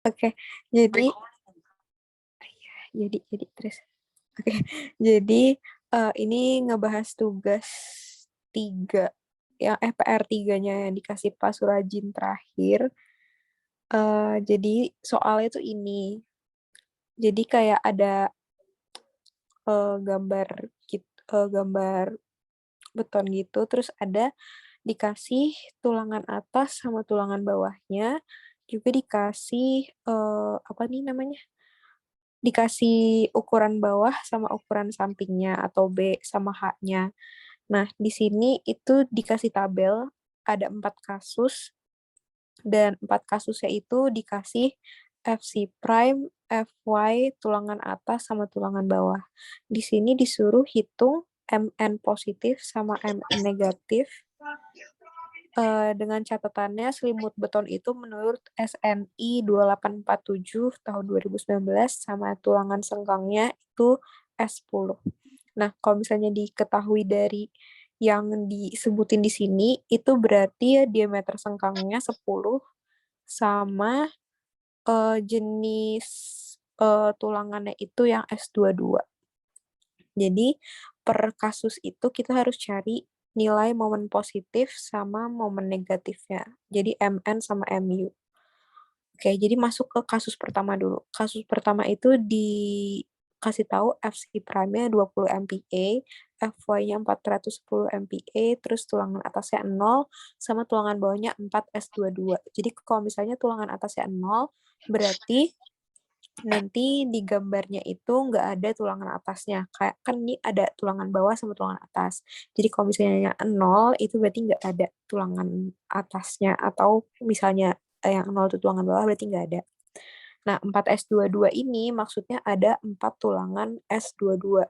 Oke, jadi jadi terus. Oke, jadi ini ngebahas tugas 3 yang PR 3-nya yang dikasih Pak Surajin terakhir. Jadi soalnya tuh ini. Jadi kayak ada gambar gitu, gambar beton gitu, terus ada dikasih tulangan atas sama tulangan bawahnya, juga dikasih apa nih namanya? Dikasih ukuran bawah sama ukuran sampingnya atau B sama H-nya. Nah, di sini itu dikasih tabel ada 4 kasus dan 4 kasusnya itu dikasih FC prime, FY, tulangan atas sama tulangan bawah. Di sini disuruh hitung MN positif sama MN negatif dengan catatannya selimut beton itu menurut SNI 2847 tahun 2019 sama tulangan sengkangnya itu S10. Nah, kalau misalnya diketahui dari yang disebutin di sini, itu berarti ya diameter sengkangnya 10 sama jenis tulangannya itu yang S22. Jadi, per kasus itu kita harus cari nilai momen positif sama momen negatifnya. Jadi, MN sama MU. Oke, jadi masuk ke kasus pertama dulu. Kasus pertama itu dikasih tahu FC prime-nya 20 MPa, FY-nya 410 MPa, terus tulangan atasnya 0, sama tulangan bawahnya 4S22. Jadi kalau misalnya tulangan atasnya 0, berarti nanti di gambarnya itu nggak ada tulangan atasnya. Kayak kan ini ada tulangan bawah sama tulangan atas. Jadi kalau misalnya 0, itu berarti nggak ada tulangan atasnya. Atau misalnya yang 0 itu tulangan bawah, berarti nggak ada. Nah, 4S22 ini maksudnya ada 4 tulangan S22.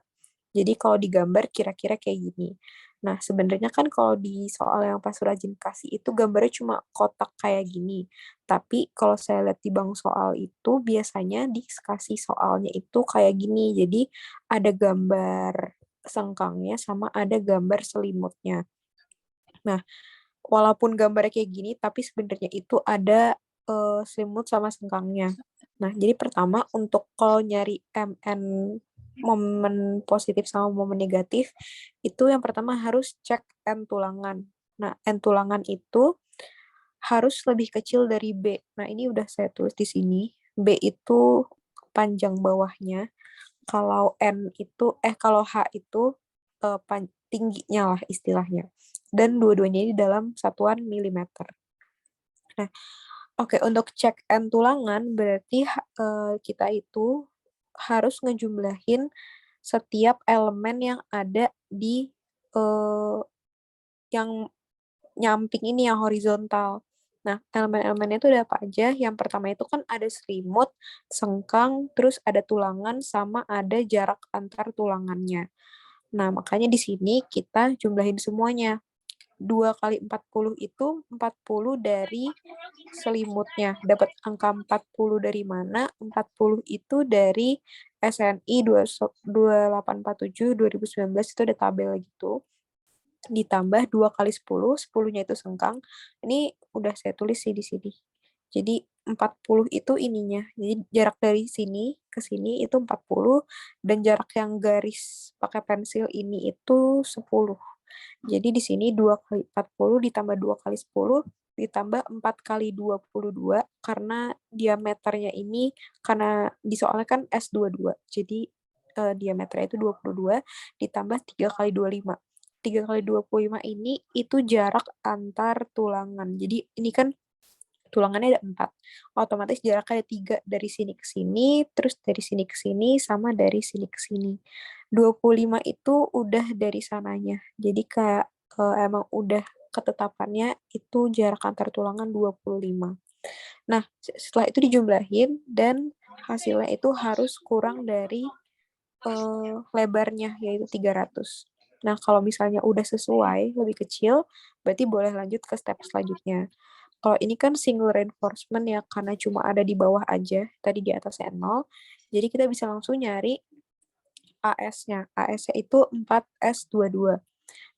Jadi kalau digambar kira-kira kayak gini. Nah, sebenarnya kan kalau di soal yang Pak Surajin kasih itu gambarnya cuma kotak kayak gini. Tapi kalau saya lihat di bank soal itu biasanya dikasih soalnya itu kayak gini. Jadi ada gambar sengkangnya sama ada gambar selimutnya. Nah, walaupun gambarnya kayak gini, tapi sebenarnya itu ada selimut sama sengkangnya. Nah, jadi pertama untuk kalau nyari MN momen positif sama momen negatif, itu yang pertama harus cek N tulangan. Nah, N tulangan itu harus lebih kecil dari B. Nah, ini udah saya tulis di sini. B itu panjang bawahnya. Kalau N itu, kalau H itu tingginya lah istilahnya. Dan dua-duanya ini dalam satuan milimeter. Nah, oke, untuk cek N tulangan berarti kita itu harus ngejumlahin setiap elemen yang ada di eh, yang nyamping ini yang horizontal. Nah, elemen-elemennya itu ada apa aja? Yang pertama itu kan ada selimut, sengkang, terus ada tulangan, sama ada jarak antar tulangannya. Nah, makanya di sini kita jumlahin semuanya. 2 kali 40 itu 40 dari selimutnya. Dapat angka 40 dari mana? 40 itu dari SNI 2847 2019 itu ada tabel gitu. Ditambah 2 kali 10, 10-nya itu sengkang. Ini udah saya tulis sih di sini. Jadi 40 itu ininya. Jadi jarak dari sini ke sini itu 40 dan jarak yang garis pakai pensil ini itu 10. Jadi di sini 2 kali 40 ditambah 2 kali 10 ditambah 4 kali 22 karena diameternya ini karena di soalnya kan S22. Jadi diameternya itu 22 ditambah 3 kali 25. 3 kali 25 ini itu jarak antar tulangan. Jadi ini kan tulangannya ada 4. Otomatis jaraknya ada 3 dari sini ke sini, terus dari sini ke sini, sama dari sini ke sini. 25 itu udah dari sananya. Jadi kayak emang udah ketetapannya itu jarak antar tulangan 25. Nah, setelah itu dijumlahin dan hasilnya itu harus kurang dari lebarnya, yaitu 300. Nah, kalau misalnya udah sesuai, lebih kecil, berarti boleh lanjut ke step selanjutnya. Kalau ini kan single reinforcement ya, karena cuma ada di bawah aja, tadi di atasnya 0. Jadi kita bisa langsung nyari AS-nya. AS-nya itu 4S22.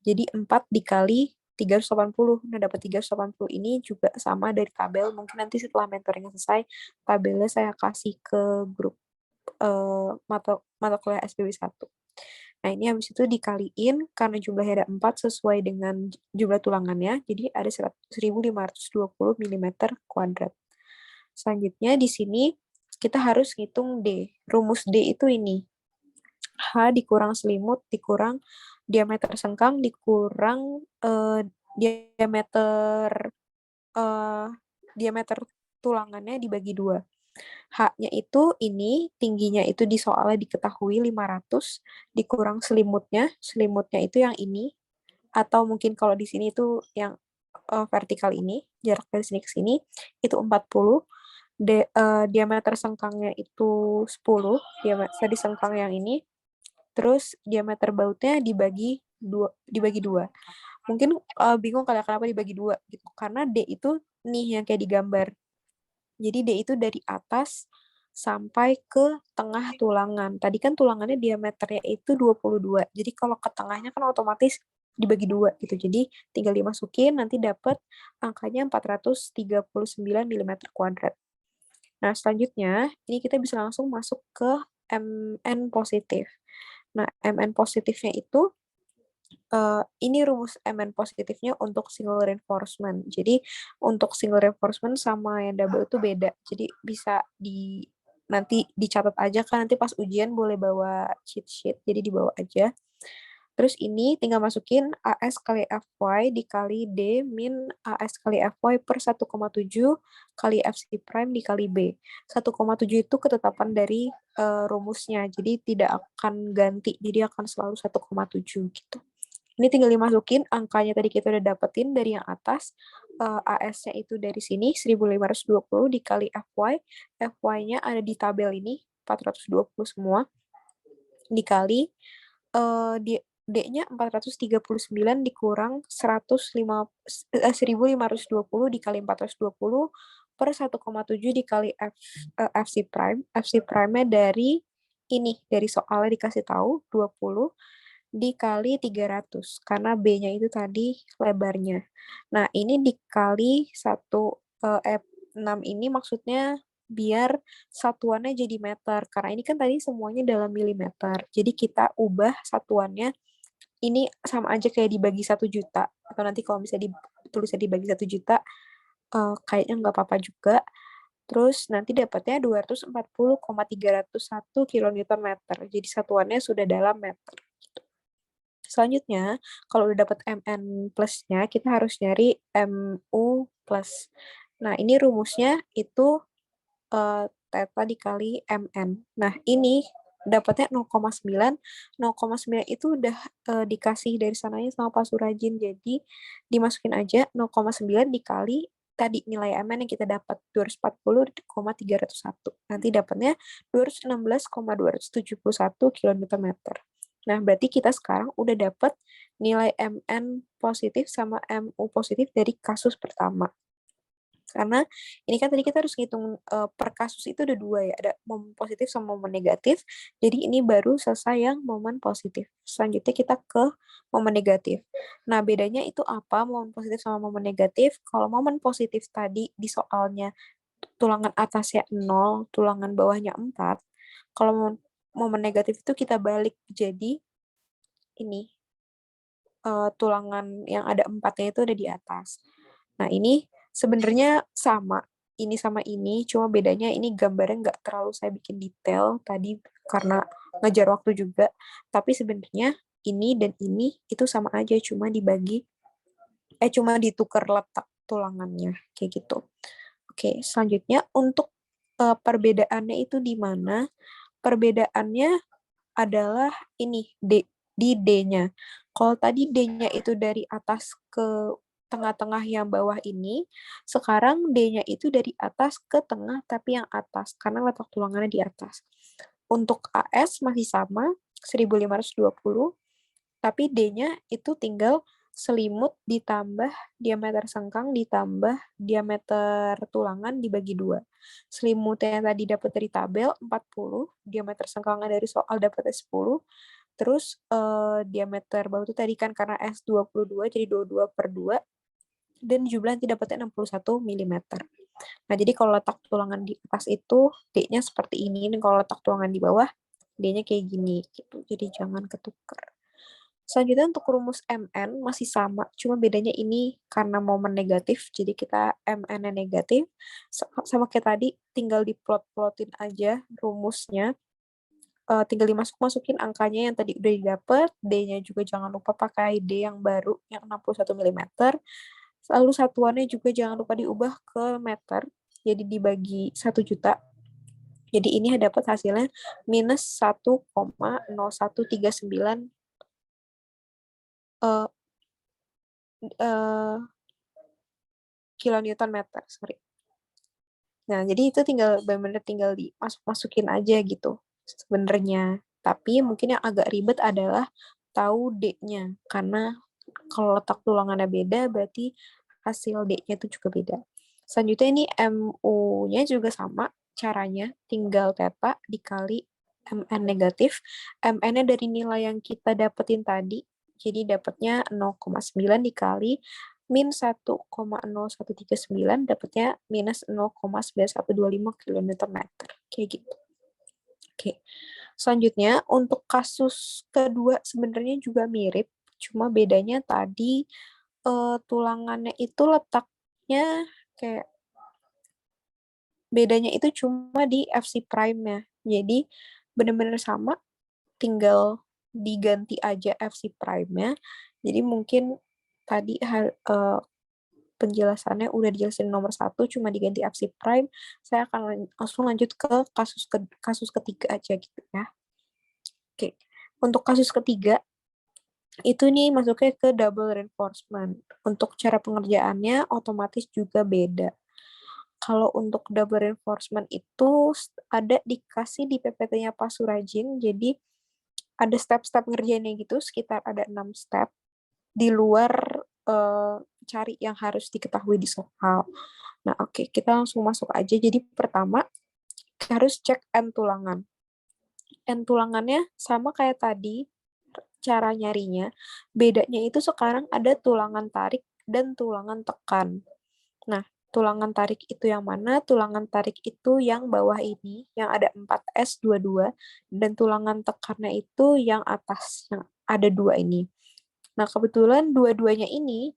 Jadi 4 dikali 380. Nah, dapat 380 ini juga sama dari tabel. Mungkin nanti setelah mentoringnya selesai, tabelnya saya kasih ke grup mata kuliah SPB 1. Nah, ini habis itu dikaliin karena jumlahnya ada 4 sesuai dengan jumlah tulangannya. Jadi ada 1520 mm kuadrat. Selanjutnya di sini kita harus ngitung D. Rumus D itu ini. H dikurang selimut dikurang diameter sengkang dikurang diameter diameter tulangannya dibagi 2. H-nya itu ini, tingginya itu di soalnya diketahui 500, dikurang selimutnya itu yang ini, atau mungkin kalau di sini itu yang vertikal ini, jarak dari sini ke sini, itu 40, diameter sengkangnya itu 10, diameter sengkang yang ini, terus diameter bautnya dibagi dua. Mungkin bingung kenapa dibagi 2, gitu. Karena D itu nih yang kayak digambar. Jadi D itu dari atas sampai ke tengah tulangan. Tadi kan tulangannya diameternya itu 22. Jadi kalau ke tengahnya kan otomatis dibagi 2 gitu. Jadi tinggal dimasukin nanti dapat angkanya 439 mm kuadrat. Nah, selanjutnya ini kita bisa langsung masuk ke MN positif. Nah, MN positifnya itu ini rumus MN positifnya untuk single reinforcement. Jadi untuk single reinforcement sama yang double itu beda. Jadi bisa nanti dicatat aja kan nanti pas ujian boleh bawa cheat sheet. Jadi dibawa aja. Terus ini tinggal masukin AS kali FY dikali D min AS kali FY per 1,7 kali FC prime dikali B. 1,7 itu ketetapan dari rumusnya. Jadi tidak akan ganti. Jadi akan selalu 1,7 gitu. Ini tinggal dimasukin angkanya tadi kita udah dapetin dari yang atas. AS-nya itu dari sini 1520 dikali FY. FY-nya ada di tabel ini 420 semua. Dikali D-nya 439 dikurang 1520 dikali 420 per 1,7 dikali FC prime. FC prime-nya dari ini, dari soalnya dikasih tahu 20 dikali 300 karena B-nya itu tadi lebarnya. Nah, ini dikali 6 ini maksudnya biar satuannya jadi meter. Karena ini kan tadi semuanya dalam milimeter. Jadi kita ubah satuannya ini sama aja kayak dibagi 1 juta. Atau nanti kalau misalnya tulisnya dibagi 1 juta, kayaknya nggak apa-apa juga. Terus nanti dapatnya 240,301 kilonewton meter. Jadi satuannya sudah dalam meter. Selanjutnya, kalau udah dapat MN plusnya, kita harus nyari MU plus. Nah, ini rumusnya itu theta dikali MN. Nah, ini dapatnya 0,9. 0,9 itu udah dikasih dari sananya sama Pak Surajin. Jadi, dimasukin aja 0,9 dikali tadi nilai MN yang kita dapat 240,301. Nanti dapatnya 216,271 km. Nah, berarti kita sekarang udah dapat nilai MN positif sama MU positif dari kasus pertama. Karena ini kan tadi kita harus ngitung per kasus itu ada 2 ya, ada momen positif sama momen negatif. Jadi ini baru selesai yang momen positif. Selanjutnya kita ke momen negatif. Nah, bedanya itu apa momen positif sama momen negatif? Kalau momen positif tadi di soalnya tulangan atasnya 0, tulangan bawahnya 4. Kalau momen negatif itu kita balik jadi ini tulangan yang ada 4-nya itu ada di atas. Nah, ini sebenarnya sama ini, cuma bedanya ini gambarnya nggak terlalu saya bikin detail tadi karena ngejar waktu juga. Tapi sebenarnya ini dan ini itu sama aja, cuma ditukar letak tulangannya kayak gitu. Oke, selanjutnya untuk perbedaannya itu di mana? Perbedaannya adalah ini di D-nya. Kalau tadi D-nya itu dari atas ke tengah-tengah yang bawah ini, sekarang D-nya itu dari atas ke tengah tapi yang atas karena letak tulangannya di atas. Untuk AS masih sama 1520, tapi D-nya itu tinggal selimut ditambah diameter sengkang ditambah diameter tulangan dibagi 2. Selimutnya yang tadi dapat dari tabel 40, diameter sengkangnya dari soal dapatnya 10, Terus diameter baut itu tadi kan karena S22 jadi 22/2 dan jumlah yang didapatnya 61 mm. Nah, jadi kalau letak tulangan di atas itu D-nya seperti ini, dan kalau letak tulangan di bawah D-nya kayak gini gitu. Jadi jangan ketukar. Selanjutnya untuk rumus MN masih sama, cuma bedanya ini karena momen negatif, jadi kita MN-nya negatif. Sama kayak tadi, tinggal diplot-plotin aja rumusnya. Tinggal dimasukin angkanya yang tadi udah didapat, D-nya juga jangan lupa pakai D yang baru, yang 61 mm. Lalu satuannya juga jangan lupa diubah ke meter, jadi dibagi 1 juta. Jadi ini dapat hasilnya minus 1,0139 uh, uh, kilonewton meter, sorry. Nah, jadi itu tinggal benar-benar tinggal dimasukin aja gitu sebenarnya. Tapi mungkin yang agak ribet adalah tahu D-nya, karena kalau letak tulangannya beda, berarti hasil D-nya itu juga beda. Selanjutnya ini MU-nya juga sama caranya, tinggal theta dikali MN negatif. MN-nya dari nilai yang kita dapetin tadi, jadi dapatnya 0,9 dikali min 1,0139 dapatnya minus 0,9125 km meter. Kayak gitu. Oke. Selanjutnya, untuk kasus kedua sebenarnya juga mirip, cuma bedanya tadi tulangannya itu letaknya kayak bedanya itu cuma di FC prime-nya. Jadi benar-benar sama, tinggal diganti aja FC prime-nya. Jadi mungkin tadi penjelasannya udah dijelasin nomor 1, cuma diganti FC prime. Saya akan langsung lanjut ke kasus ketiga aja gitu ya. Oke, untuk kasus ketiga, itu nih masuknya ke double reinforcement. Untuk cara pengerjaannya otomatis juga beda. Kalau untuk double reinforcement itu ada dikasih di PPT-nya Pak Surajin, jadi ada step-step ngerjainnya gitu, sekitar ada 6 step, di luar cari yang harus diketahui di soal. Nah, oke, kita langsung masuk aja. Jadi pertama, harus cek N tulangan. N tulangannya sama kayak tadi, cara nyarinya. Bedanya itu sekarang ada tulangan tarik dan tulangan tekan. Nah, tulangan tarik itu yang mana? Tulangan tarik itu yang bawah ini, yang ada 4S22, dan tulangan tekannya itu yang atas, yang ada 2 ini. Nah, kebetulan dua-duanya ini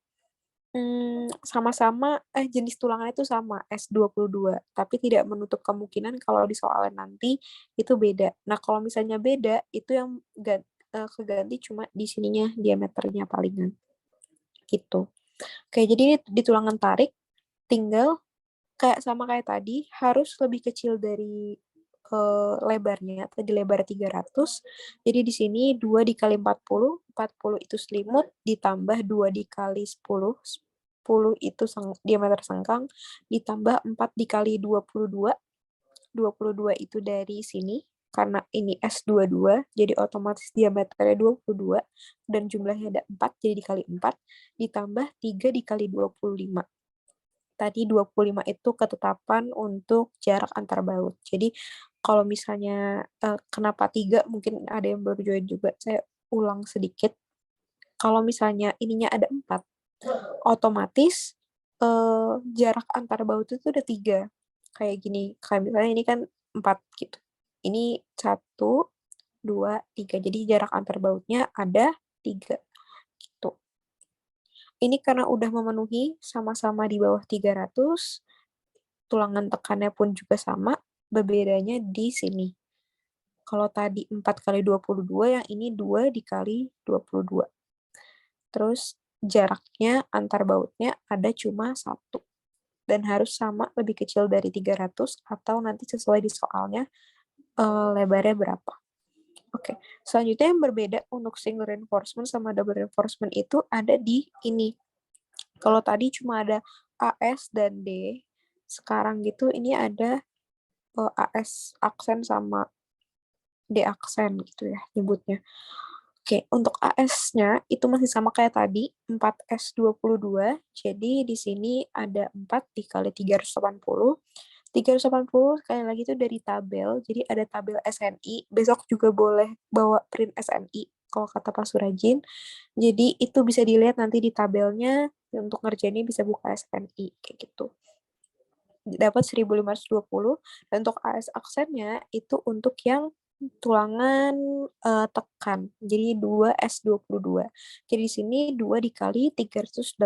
sama-sama, jenis tulangannya itu sama, S22, tapi tidak menutup kemungkinan kalau di soalnya nanti itu beda. Nah, kalau misalnya beda, itu yang keganti cuma di sininya diameternya palingan. Gitu. Oke, jadi di tulangan tarik, tinggal sama kayak tadi, harus lebih kecil dari lebarnya. Tadi lebar 300. Jadi di sini 2 dikali 40, 40 itu selimut, ditambah 2 dikali 10, 10 itu diameter sengkang, ditambah 4 dikali 22, 22 itu dari sini, karena ini S22, jadi otomatis diameternya 22, dan jumlahnya ada 4, jadi dikali 4, ditambah 3 dikali 25. Tadi 25 itu ketetapan untuk jarak antar baut. Jadi kalau misalnya kenapa 3, mungkin ada yang baru join juga, saya ulang sedikit. Kalau misalnya ininya ada 4, otomatis jarak antar baut itu udah 3. Kayak gini, kayak misalnya ini kan 4 gitu. Ini 1, 2, 3. Jadi jarak antar bautnya ada 3. Gitu. Ini karena udah memenuhi sama-sama di bawah 300, tulangan tekannya pun juga sama, berbedanya di sini. Kalau tadi 4 kali 22, yang ini 2 dikali 22. Terus jaraknya antar bautnya ada cuma 1. Dan harus sama, lebih kecil dari 300, atau nanti sesuai di soalnya lebarnya berapa. Oke, selanjutnya yang berbeda untuk single reinforcement sama double reinforcement itu ada di ini. Kalau tadi cuma ada AS dan D, sekarang gitu ini ada AS aksen sama D aksen gitu ya nyebutnya. Oke, untuk AS-nya itu masih sama kayak tadi, 4S22. Jadi di sini ada 4 dikali 380, 380 sekali lagi itu dari tabel. Jadi ada tabel SNI. Besok juga boleh bawa print SNI kalau kata Pak Surajin. Jadi itu bisa dilihat nanti di tabelnya. Untuk ngerjainnya bisa buka SNI kayak gitu. Dapat 1520. Dan untuk AS aksennya itu untuk yang tulangan tekan. Jadi 2S22. Jadi di sini 2 dikali 380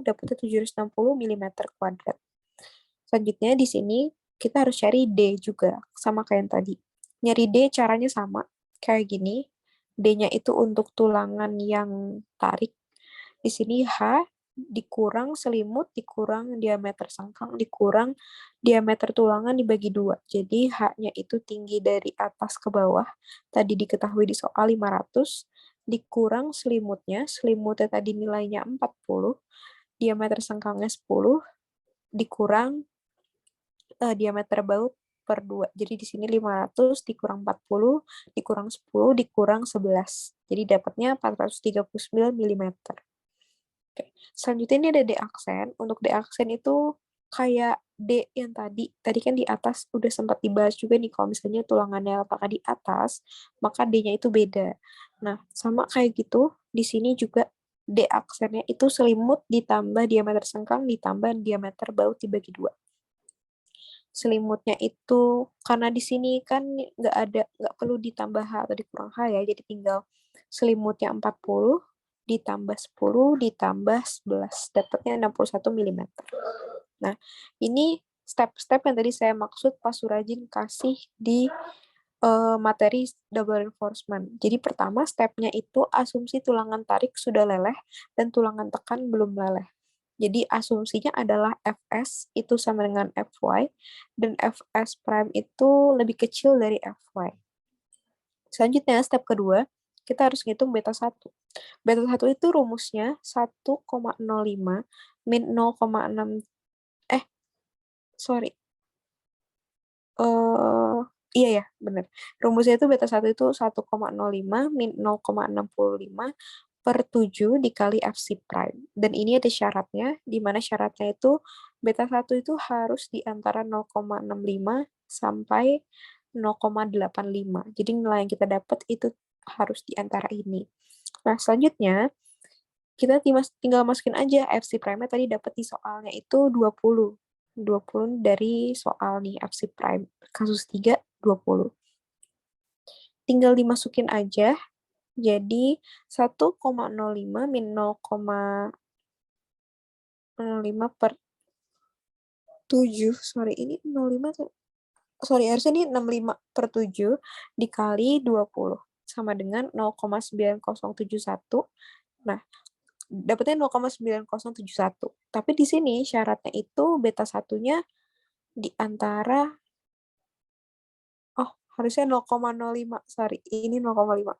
dapatnya 760 mm kuadrat. Selanjutnya di sini kita harus cari D juga, sama kayak yang tadi. Nyari D caranya sama, kayak gini. D-nya itu untuk tulangan yang tarik. Di sini H dikurang selimut, dikurang diameter sangkang, dikurang diameter tulangan dibagi 2. Jadi H-nya itu tinggi dari atas ke bawah. Tadi diketahui di soal 500. Dikurang selimutnya tadi nilainya 40. Diameter sangkangnya 10. Dikurang diameter baut per 2. Jadi di sini 500 dikurang 40, dikurang 10, dikurang 11. Jadi dapatnya 439 mm. Oke. Selanjutnya ini ada D aksen. Untuk D aksen itu kayak D yang tadi. Tadi kan di atas udah sempat dibahas juga nih, kalau misalnya tulangannya apakah di atas, maka D-nya itu beda. Nah, sama kayak gitu, di sini juga D aksennya itu selimut ditambah diameter sengkang ditambah diameter baut dibagi 2. Selimutnya itu karena di sini kan nggak perlu ditambah H atau dikurang H ya, jadi tinggal selimutnya 40 ditambah 10 ditambah 11 dapatnya 61 mm. Nah, ini step-step yang tadi saya maksud Pak Surajin kasih di materi double reinforcement. Jadi pertama stepnya itu asumsi tulangan tarik sudah leleh dan tulangan tekan belum leleh. Jadi asumsinya adalah Fs itu sama dengan Fy, dan Fs prime itu lebih kecil dari Fy. Selanjutnya, step kedua, kita harus ngitung beta 1. Beta 1 itu rumusnya 1,05 min 0,6, sorry. Iya ya, benar. Rumusnya itu beta 1 itu 1,05 min 0,65 per 7 dikali FC prime. Dan ini ada syaratnya, di mana syaratnya itu beta 1 itu harus di antara 0,65 sampai 0,85. Jadi nilai yang kita dapat itu harus di antara ini. Nah, selanjutnya kita tinggal masukin aja FC prime-nya tadi dapat di soalnya itu 20. 20 dari soal nih FC prime. Kasus 3, 20. Tinggal dimasukin aja. Jadi 1,05 min 0,05 per 7. Sorry, ini 05 tuh. Sorry, harusnya ini 65 per 7 dikali 20. Sama dengan 0,9071. Nah, dapetnya 0,9071. Tapi di sini syaratnya itu beta satunya di antara, harusnya 0,05. Sorry, ini 0,5.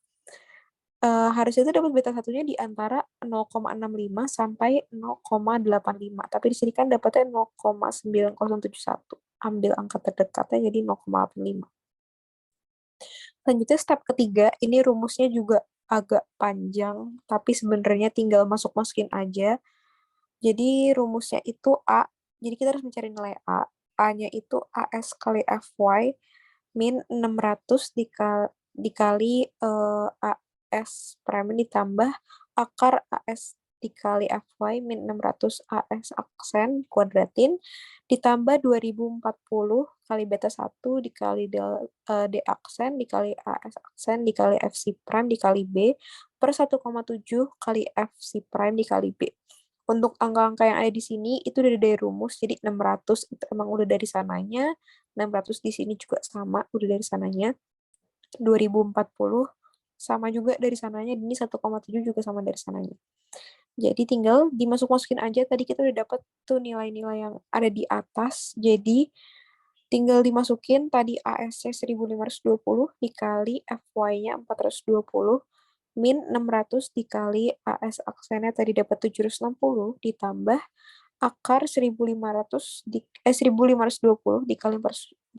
Harusnya itu dapat beta satunya di antara 0,65 sampai 0,85. Tapi di sini kan dapatnya 0,9071. Ambil angka terdekatnya jadi 0,85. Selanjutnya step ketiga, ini rumusnya juga agak panjang, tapi sebenarnya tinggal masukin aja. Jadi rumusnya itu A, jadi kita harus mencari nilai A. A-nya itu AS kali FY min 600 dikali AS prime ditambah akar AS dikali FY min 600 AS aksen kuadratin ditambah 2040 kali beta 1 dikali D aksen dikali AS aksen dikali FC prime dikali B per 1,7 kali FC prime dikali B. Untuk angka-angka yang ada di sini itu udah dari rumus, jadi 600 itu emang udah dari sananya, 600 di sini juga sama, udah dari sananya, 2040 sama juga dari sananya, ini 1,7 juga sama dari sananya. Jadi tinggal dimasuk-masukin aja, tadi kita udah dapat tuh nilai-nilai yang ada di atas, jadi tinggal dimasukin tadi ASC 1520 dikali FY-nya 420, min 600 dikali AS aksennya tadi dapat 760 ditambah akar 1520 dikali 420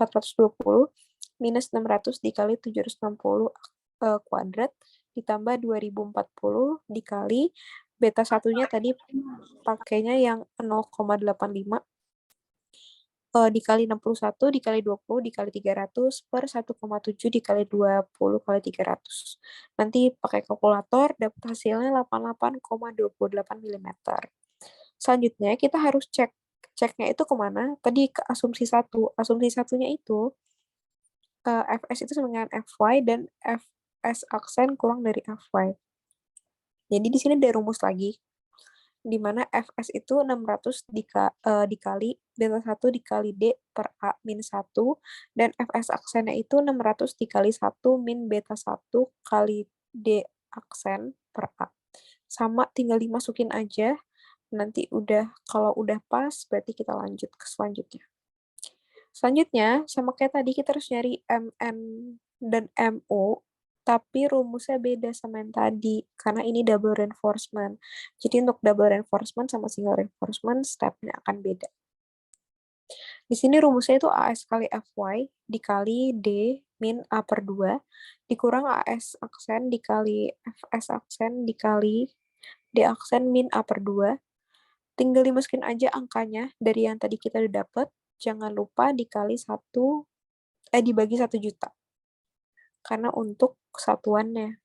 minus 600 dikali 760 kuadrat ditambah 2040 dikali beta satunya tadi pakainya yang 0,85 dikali 61, dikali 20, dikali 300, per 1,7 dikali 20 kali 300. Nanti pakai kalkulator, dapat hasilnya 88,28 mm. Selanjutnya, kita harus cek. Ceknya itu kemana? Tadi ke asumsi 1. Asumsi satunya itu, Fs itu sama dengan Fy, dan Fs aksen kurang dari Fy. Jadi di sini ada rumus lagi, di mana Fs itu 600 dikali beta 1 dikali D per A min 1, dan Fs aksennya itu 600 dikali 1 min beta 1 kali D aksen per A. Sama, tinggal dimasukin aja. Nanti kalau udah pas, berarti kita lanjut ke selanjutnya. Selanjutnya, sama kayak tadi, kita harus nyari MN dan MO, tapi rumusnya beda sama yang tadi, karena ini double reinforcement. Jadi untuk double reinforcement sama single reinforcement, stepnya akan beda. Di sini rumusnya itu AS kali FY dikali D min A per 2, dikurang AS aksen dikali FS aksen dikali D aksen min A per 2. Tinggal dimasukin aja angkanya dari yang tadi kita udah dapet. Jangan lupa dibagi 1 juta. Karena untuk satuannya.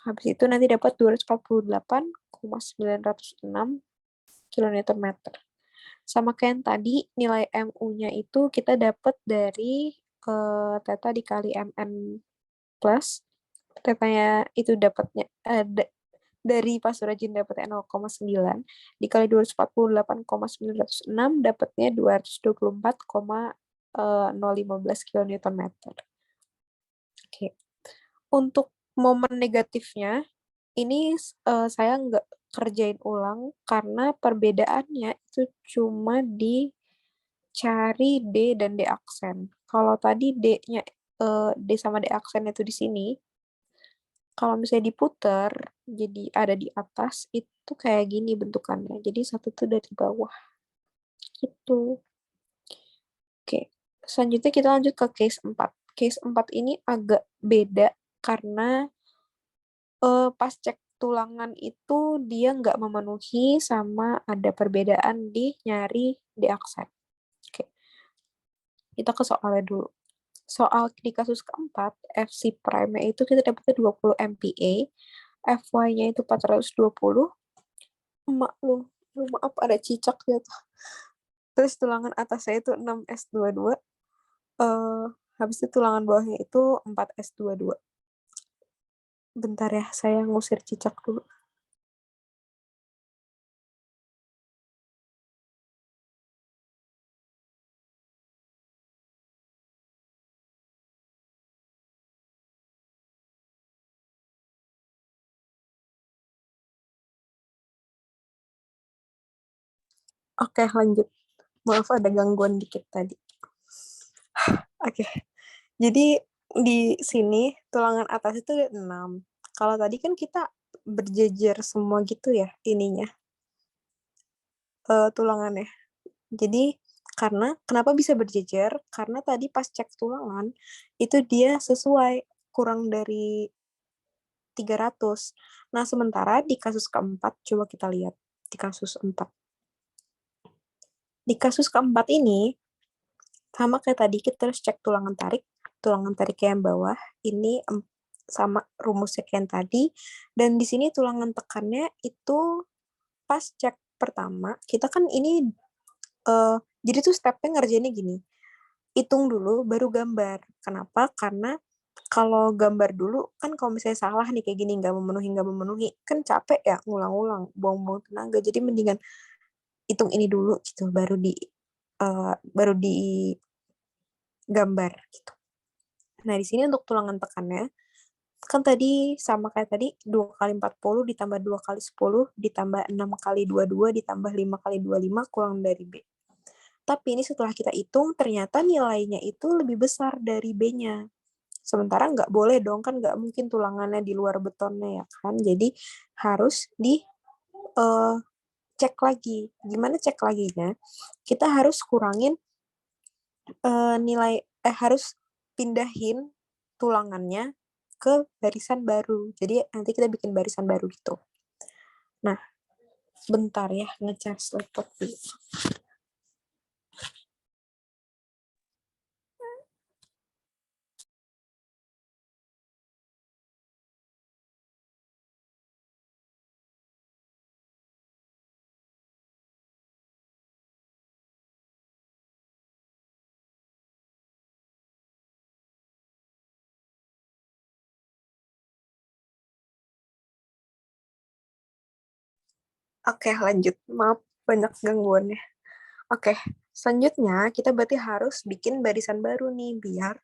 Habis itu nanti dapat 248,906 kN/m. Sama kayak yang tadi, nilai MU-nya itu kita dapat dari theta dikali MN plus. Tetanya itu dapatnya dari pas rajin dapatnya 0,9 dikali 248,906 dapatnya 224,015 kN/m. Oke. Untuk momen negatifnya, ini saya nggak kerjain ulang karena perbedaannya itu cuma dicari D dan D aksen. Kalau tadi D-nya D sama D aksen itu di sini, kalau misalnya diputer jadi ada di atas, itu kayak gini bentukannya. Jadi satu tuh dari bawah. Gitu. Oke. Selanjutnya kita lanjut ke case 4. Case 4 ini agak beda karena pas cek tulangan itu dia nggak memenuhi sama ada perbedaan di nyari di aksen. Oke. Kita ke soalnya dulu. Soal di kasus keempat, FC prime itu kita dapatnya 20 MPa, FY-nya itu 420. Maaf ada cicak gitu. Terus tulangan atasnya itu 6S22. Habis itu tulangan bawahnya itu 4S22. Bentar ya, saya ngusir cicak dulu. Oke, lanjut. Maaf ada gangguan dikit tadi. Oke. Jadi di sini tulangan atas itu 6. Kalau tadi kan kita berjejer semua gitu ya ininya. Tulangannya. Jadi kenapa bisa berjejer? Karena tadi pas cek tulangan itu dia sesuai kurang dari 300. Nah, sementara di kasus keempat coba kita lihat di kasus 4. Di kasus keempat ini sama kayak tadi kita harus cek tulangan tarik yang bawah ini sama rumusnya kayak yang tadi, dan di sini tulangan tekannya itu pas cek pertama kita kan ini jadi tuh stepnya ngerjainnya gini, hitung dulu baru gambar. Kenapa? Karena kalau gambar dulu kan kalau misalnya salah nih kayak gini nggak memenuhi kan capek ya ngulang-ulang buang-buang tenaga, jadi mendingan hitung ini dulu gitu baru di gambar gitu. Nah, di sini untuk tulangan tekannya, kan tadi sama kayak tadi 2 kali 40 ditambah 2 kali 10 ditambah 6 kali 22 ditambah 5 kali 25 kurang dari B. Tapi ini setelah kita hitung, ternyata nilainya itu lebih besar dari B-nya. Sementara nggak boleh dong, kan nggak mungkin tulangannya di luar betonnya ya kan. Jadi harus cek lagi. Gimana cek laginya? Kita harus kurangin harus pindahin tulangannya ke barisan baru. Jadi nanti kita bikin barisan baru gitu. Nah, bentar ya, ngecas laptop dulu. Oke, lanjut. Maaf, banyak gangguannya. Oke, selanjutnya kita berarti harus bikin barisan baru nih, biar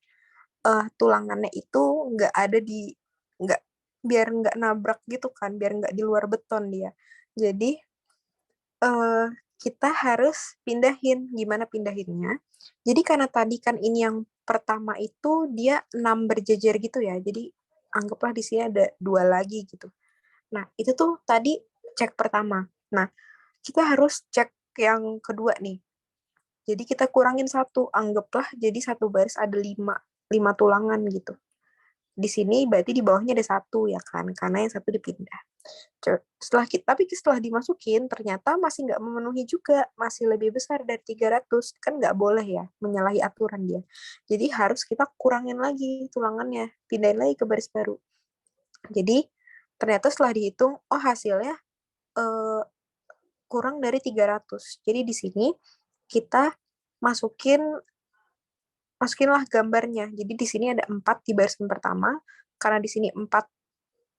tulangannya itu nggak ada di, nggak, biar nggak nabrak gitu kan, biar nggak di luar beton dia. Jadi, eh, kita harus pindahin. Gimana pindahinnya? Jadi karena tadi kan ini yang pertama itu dia 6 berjejer gitu ya, jadi anggaplah di sini ada 2 lagi gitu. Nah, itu tuh tadi cek pertama. Nah, kita harus cek yang kedua nih. Jadi kita kurangin satu, anggaplah jadi satu baris ada 5 tulangan gitu. Di sini berarti di bawahnya ada satu ya kan, karena yang satu dipindah. Tapi setelah dimasukin, ternyata masih nggak memenuhi juga, masih lebih besar dari 300, kan nggak boleh ya, menyalahi aturan dia. Jadi harus kita kurangin lagi tulangannya, pindahin lagi ke baris baru. Jadi ternyata setelah dihitung, oh hasilnya eh, kurang dari 300. Jadi di sini kita masukinlah gambarnya. Jadi di sini ada 4 di barisan pertama, karena di sini 4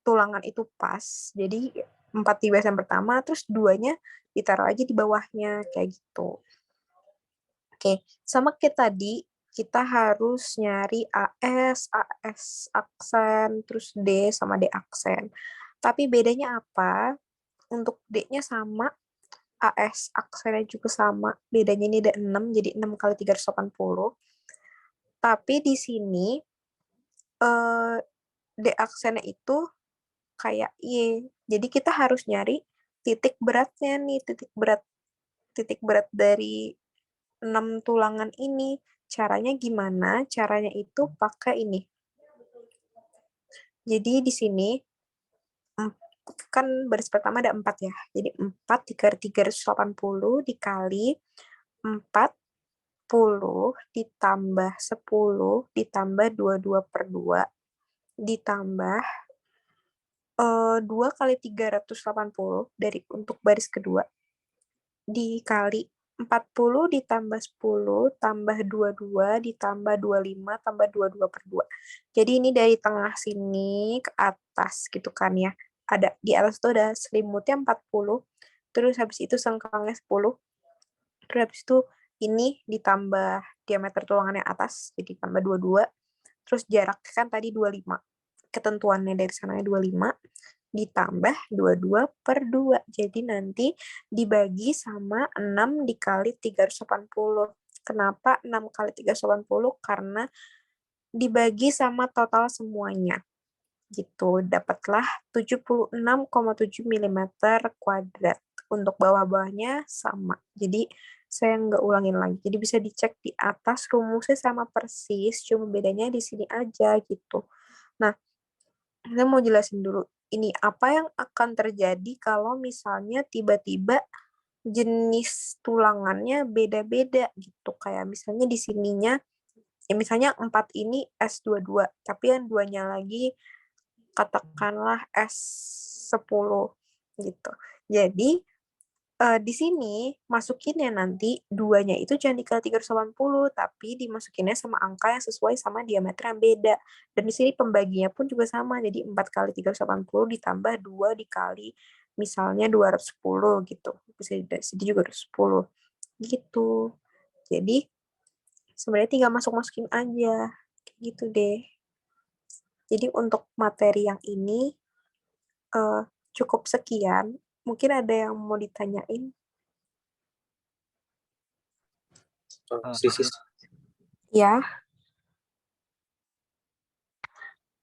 tulangan itu pas, jadi 4 di barisan pertama, terus 2-nya ditaruh aja di bawahnya, kayak gitu. Oke, sama kayak tadi, kita harus nyari AS aksen, terus D sama D aksen. Tapi bedanya apa? Untuk D-nya sama, AS aksennya juga sama. Bedanya ini ada 6, jadi 6 kali 380. Tapi di sini eh, D aksennya itu kayak Y. Jadi kita harus nyari titik beratnya nih, titik berat dari 6 tulangan ini. Caranya gimana? Caranya itu pakai ini. Jadi di sini kan baris pertama ada 4 ya. Jadi 4 dikali 380 dikali 40 ditambah 10 ditambah 22/2 ditambah 2 kali 380 dari untuk baris kedua dikali 40 ditambah 10 tambah 22 ditambah 25 tambah 22/2. Jadi ini dari tengah sini ke atas gitu kan ya. Ada di atas tuh ada selimutnya 40, terus habis itu sengkangnya 10, terus habis itu ini ditambah diameter tulangan yang atas jadi tambah 22, terus jarak kan tadi 25. Ketentuannya dari sananya 25 ditambah 22/2. Jadi nanti dibagi sama 6 dikali 380. Kenapa 6 kali 380? Karena dibagi sama total semuanya. Gitu, dapatlah 76,7 mm kuadrat. Untuk bawah-bawahnya sama. Jadi saya nggak ulangin lagi. Jadi bisa dicek di atas, rumusnya sama persis, cuma bedanya di sini aja gitu. Nah, saya mau jelasin dulu ini apa yang akan terjadi kalau misalnya tiba-tiba jenis tulangannya beda-beda gitu. Kayak misalnya di sininya, ya misalnya 4 ini S22, tapi yang duanya lagi katakanlah S10 gitu. Jadi di sini masukinnya nanti duanya itu jangan dikali 380, tapi dimasukinnya sama angka yang sesuai sama diameter yang beda. Dan di sini pembaginya pun juga sama, jadi 4 kali 380 ditambah 2 dikali misalnya 210 gitu. Bisa dari sini juga 210 gitu. Jadi sebenarnya tinggal masuk-masukin aja. Gitu deh. Jadi untuk materi yang ini cukup sekian. Mungkin ada yang mau ditanyain? Sis, Ya,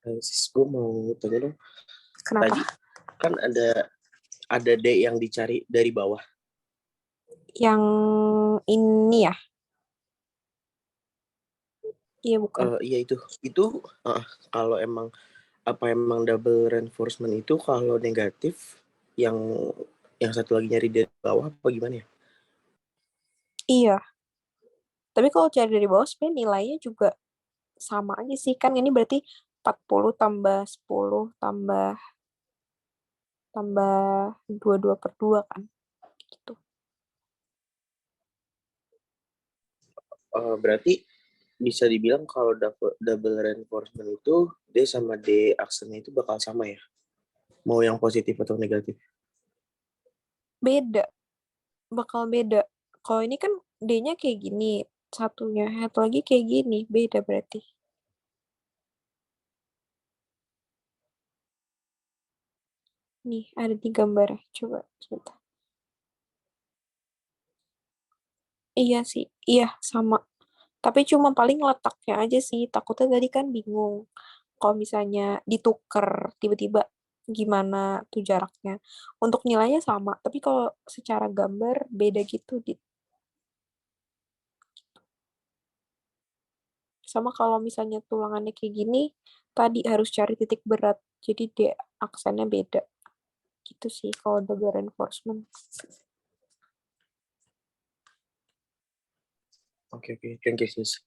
gue mau tanya dong. kenapa? Tadi kan ada D yang dicari dari bawah. Yang ini ya? Iya, bukan. Iya itu. Itu kalau emang double reinforcement itu kalau negatif yang satu lagi nyari dari bawah apa gimana ya? Iya. Tapi kalau cari dari bawah sebenarnya nilainya juga sama aja sih. Kan ini berarti 40 tambah 10 tambah tambah 22/2 kan. Gitu. Berarti bisa dibilang kalau double reinforcement itu D sama D aksennya itu bakal sama ya? Mau yang positif atau negatif? beda, bakal beda. Kalau ini kan D-nya kayak gini, satunya, satu lagi kayak gini, beda berarti. Nih, ada di gambar. Coba, sebentar. Iya sih, iya sama. Tapi cuma paling letaknya aja sih. Takutnya tadi kan bingung. Kalau misalnya ditukar tiba-tiba gimana tuh jaraknya. Untuk nilainya sama, tapi kalau secara gambar beda gitu. Sama kalau misalnya tulangannya kayak gini, tadi harus cari titik berat. Jadi dia aksennya beda. Gitu sih kalau double reinforcement. Oke, thank you sis.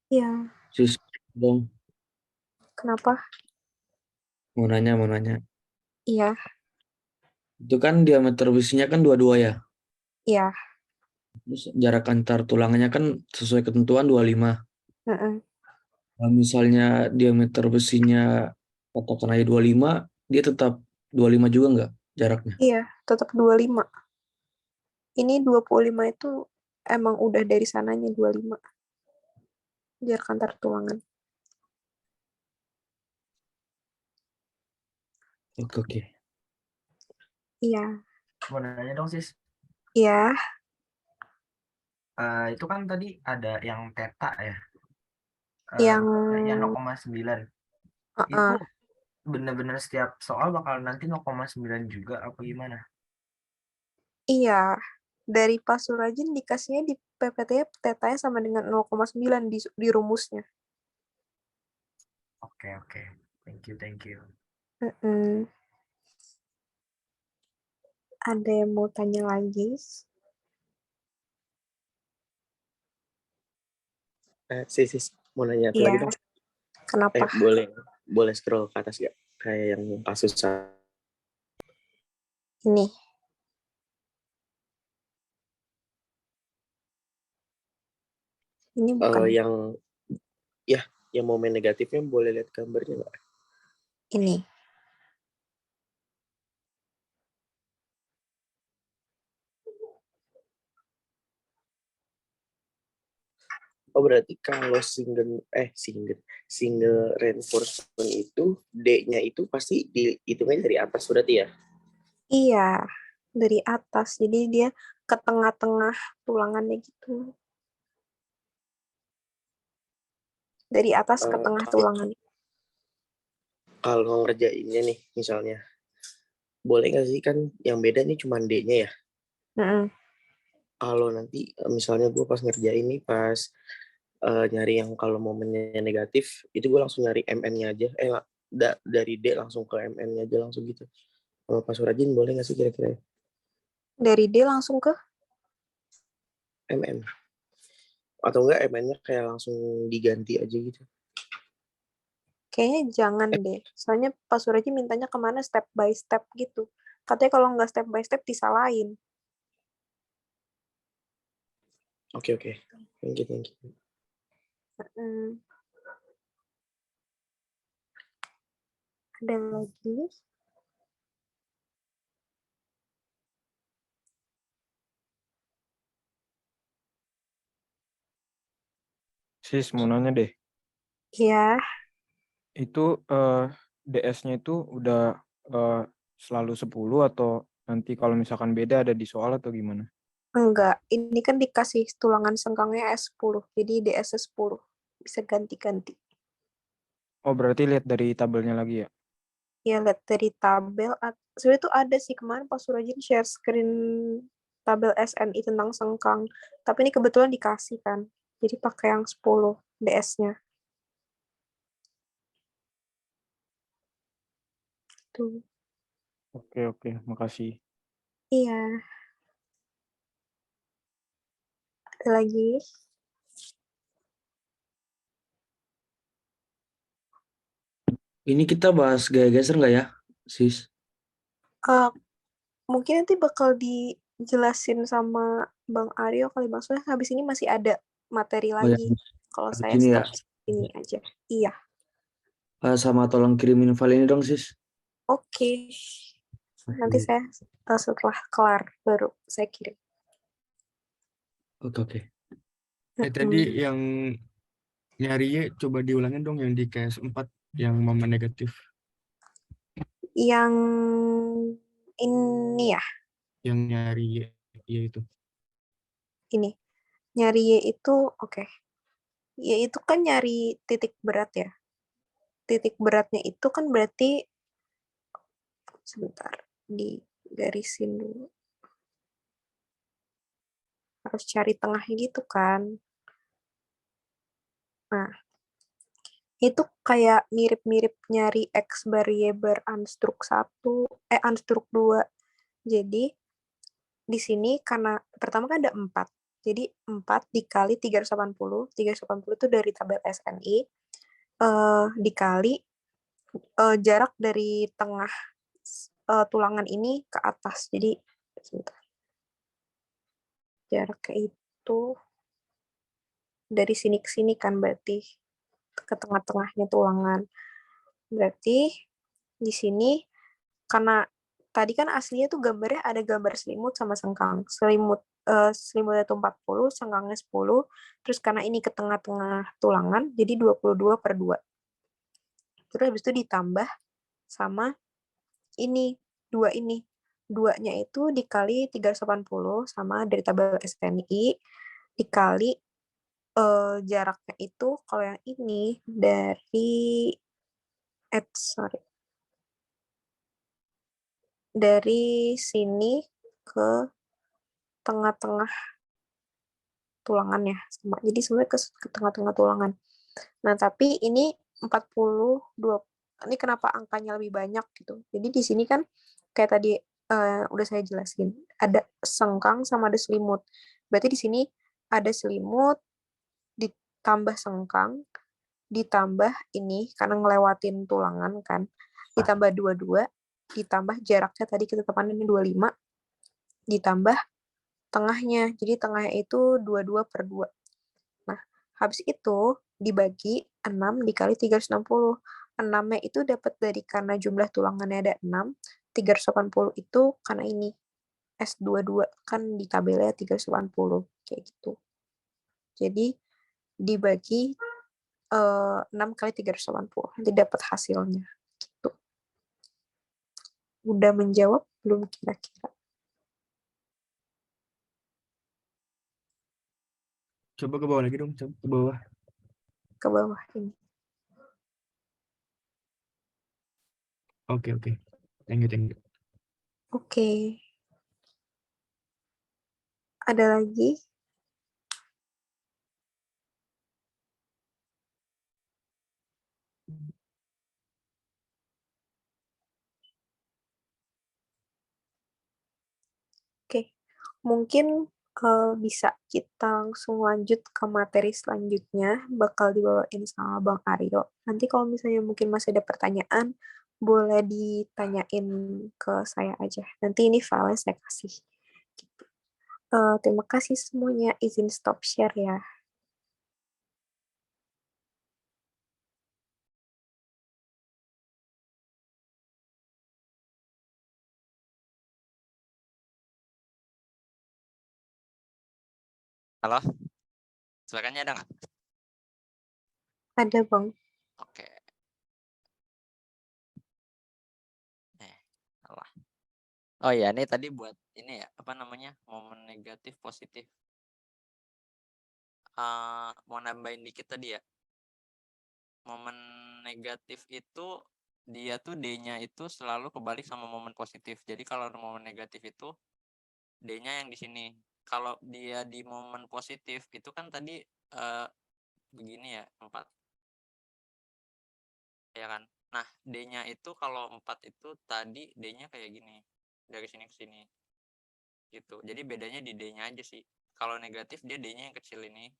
Iya, Sis, dong, kenapa? mau nanya. Iya, Itu kan diameter besinya kan 22 ya. iya. Terus jarak antar tulangnya kan sesuai ketentuan 25. Heeh. Kalau misalnya diameter besinya patokan aja 25, dia tetap 25 juga nggak jaraknya? Iya, tetap 25. Ini 25 itu emang udah dari sananya 25. Jarak antar tulangan. Oke. Iya. Mau nanya dong sis. Iya, Itu kan tadi ada yang theta ya. yang Yang 0,9. Itu benar-benar setiap soal bakal nanti 0,9 juga apa gimana? iya. Dari Pak Surajin dikasihnya di PPT tetanya sama dengan 0,9 di rumusnya. Oke. Thank you. Mm-mm. Ada yang mau tanya lagi? Sis, mau nanya Iya. lagi dong. Kenapa? Boleh scroll ke atas gak? Kayak yang kasus Ini. Ini bukan. yang momen negatifnya boleh lihat gambarnya nggak? Ini. Oh berarti kalau single reinforcement itu D-nya itu pasti dihitungnya dari atas berarti ya? Iya. Dari atas. Jadi dia ke tengah-tengah tulangannya gitu. Dari atas ke tengah tulangan. Kalau ngerjainnya nih misalnya, boleh nggak sih kan yang beda nih cuma D-nya ya? Mm-mm. Kalau nanti misalnya gue pas ngerjain nih pas nyari yang kalau momennya negatif, itu gue langsung nyari MN-nya aja. Dari D langsung ke MN-nya aja langsung gitu. Kalau pas Surajin boleh nggak sih kira-kira Dari D langsung ke? MN? Atau enggak MN-nya kayak langsung diganti aja gitu? Kayaknya jangan deh. Soalnya Pak Surajin mintanya kemana step by step gitu. Katanya kalau nggak step by step disalahin. Oke. Thank you. Mm. Ada lagi? Sis, mau nanya deh. Iya. Itu DS-nya itu udah selalu 10 atau nanti kalau misalkan beda ada di soal atau gimana? Enggak. Ini kan dikasih tulangan sengkangnya S10. Jadi DS 10. Bisa ganti-ganti. Oh, berarti lihat dari tabelnya lagi ya? Ya, lihat dari tabel. Sebenarnya itu ada sih kemarin Pak Surajin share screen tabel SNI tentang sengkang. Tapi ini kebetulan dikasih kan. Jadi pakai yang 10 DS-nya. Tuh. Oke, makasih. Iya. Ada lagi? Ini kita bahas gaya geser nggak ya, sis? Mungkin nanti bakal dijelasin sama Bang Aryo kali maksudnya habis ini masih ada materi Oh ya, lagi. Kalau habis saya ini ya. stop ini aja. Iya. Sama tolong kirimin file ini dong, sis. Oke. Nanti saya setelah kelar baru saya kirim. Oke. Tadi yang nyari Y coba diulangin dong yang di KS 4 yang momen negatif. Yang ini ya, Yang nyari Y itu. ini. Nyari Y itu, oke. Y itu kan nyari titik berat ya. Titik beratnya itu kan berarti, sebentar, digarisin dulu. Harus cari tengahnya gitu kan. Nah, itu kayak mirip-mirip nyari X variable unstruct 1, unstruct 2. Jadi, di sini karena pertama kan ada 4. Jadi, 4 dikali 380. 380 itu dari tabel SNI. Dikali jarak dari tengah tulangan ini ke atas. Jadi, sebentar. Jaraknya itu dari sini ke sini kan berarti ke tengah-tengahnya tulangan. Berarti di sini karena tadi kan aslinya tuh gambarnya ada gambar selimut sama sengkang. Selimutnya itu 40, sengkangnya 10. Terus karena ini ke tengah-tengah tulangan, jadi 22/2. Terus habis itu ditambah sama ini, 2 ini. 2-nya itu dikali 380 sama dari tabel SNI, dikali jaraknya itu, kalau yang ini dari dari sini ke tengah-tengah tulangan ya. Jadi sebenarnya ke tengah-tengah tulangan. Nah, tapi ini 42. Ini kenapa angkanya lebih banyak gitu. Jadi di sini kan kayak tadi udah saya jelasin, ada sengkang sama ada selimut. Berarti di sini ada selimut ditambah sengkang ditambah ini karena ngelewatin tulangan kan. Ditambah 22, ditambah jaraknya tadi ketetapannya 25, ditambah tengahnya. Jadi tengahnya itu 22/2. Nah, habis itu dibagi 6 dikali 360. 6-nya itu dapat dari karena jumlah tulangannya ada 6. 380 itu karena ini S22 kan di tabelnya 380 kayak gitu. Jadi dibagi 6 kali 380. Nanti dapat hasilnya. Gitu. Udah menjawab belum kira-kira? Coba ke bawah lagi dong, coba ke bawah. Ke bawah ini. Oke. Thank you. Oke. Ada lagi? Oke. Mungkin bisa kita langsung lanjut ke materi selanjutnya. Bakal dibawain sama Bang Aryo. Nanti kalau misalnya mungkin masih ada pertanyaan, boleh ditanyain ke saya aja. Nanti ini file saya kasih. Gitu. Terima kasih semuanya. Izin stop share ya. Halo, suaranya ada nggak? Ada, Bang. Oke. Salah. Oh iya, ini tadi buat ini ya, apa namanya, momen negatif positif. Mau nambahin dikit tadi ya. Momen negatif itu dia tuh D-nya itu selalu kebalik sama momen positif. Jadi kalau momen negatif itu D-nya yang di sini. Kalau dia di momen positif itu kan tadi begini ya, 4. Ya kan? Nah, D-nya itu kalau 4 itu tadi D-nya kayak gini. Dari sini ke sini. Gitu. Jadi bedanya di D-nya aja sih. Kalau negatif dia D-nya yang kecil ini.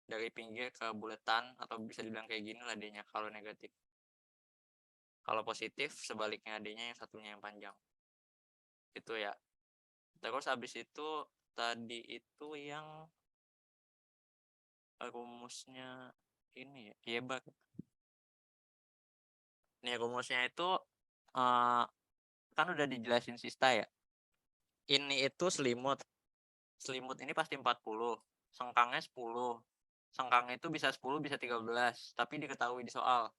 Dari pinggir ke buletan atau bisa dibilang kayak gini lah D-nya kalau negatif. Kalau positif sebaliknya D-nya yang satunya yang panjang. Itu ya. Terus habis itu tadi itu yang rumusnya ini ya. Iya, Bang. Nih rumusnya itu kan udah dijelasin Sista ya. Ini itu selimut. Selimut ini pasti 40. Sengkangnya 10. Sengkangnya itu bisa 10, bisa 13. Tapi diketahui di soal.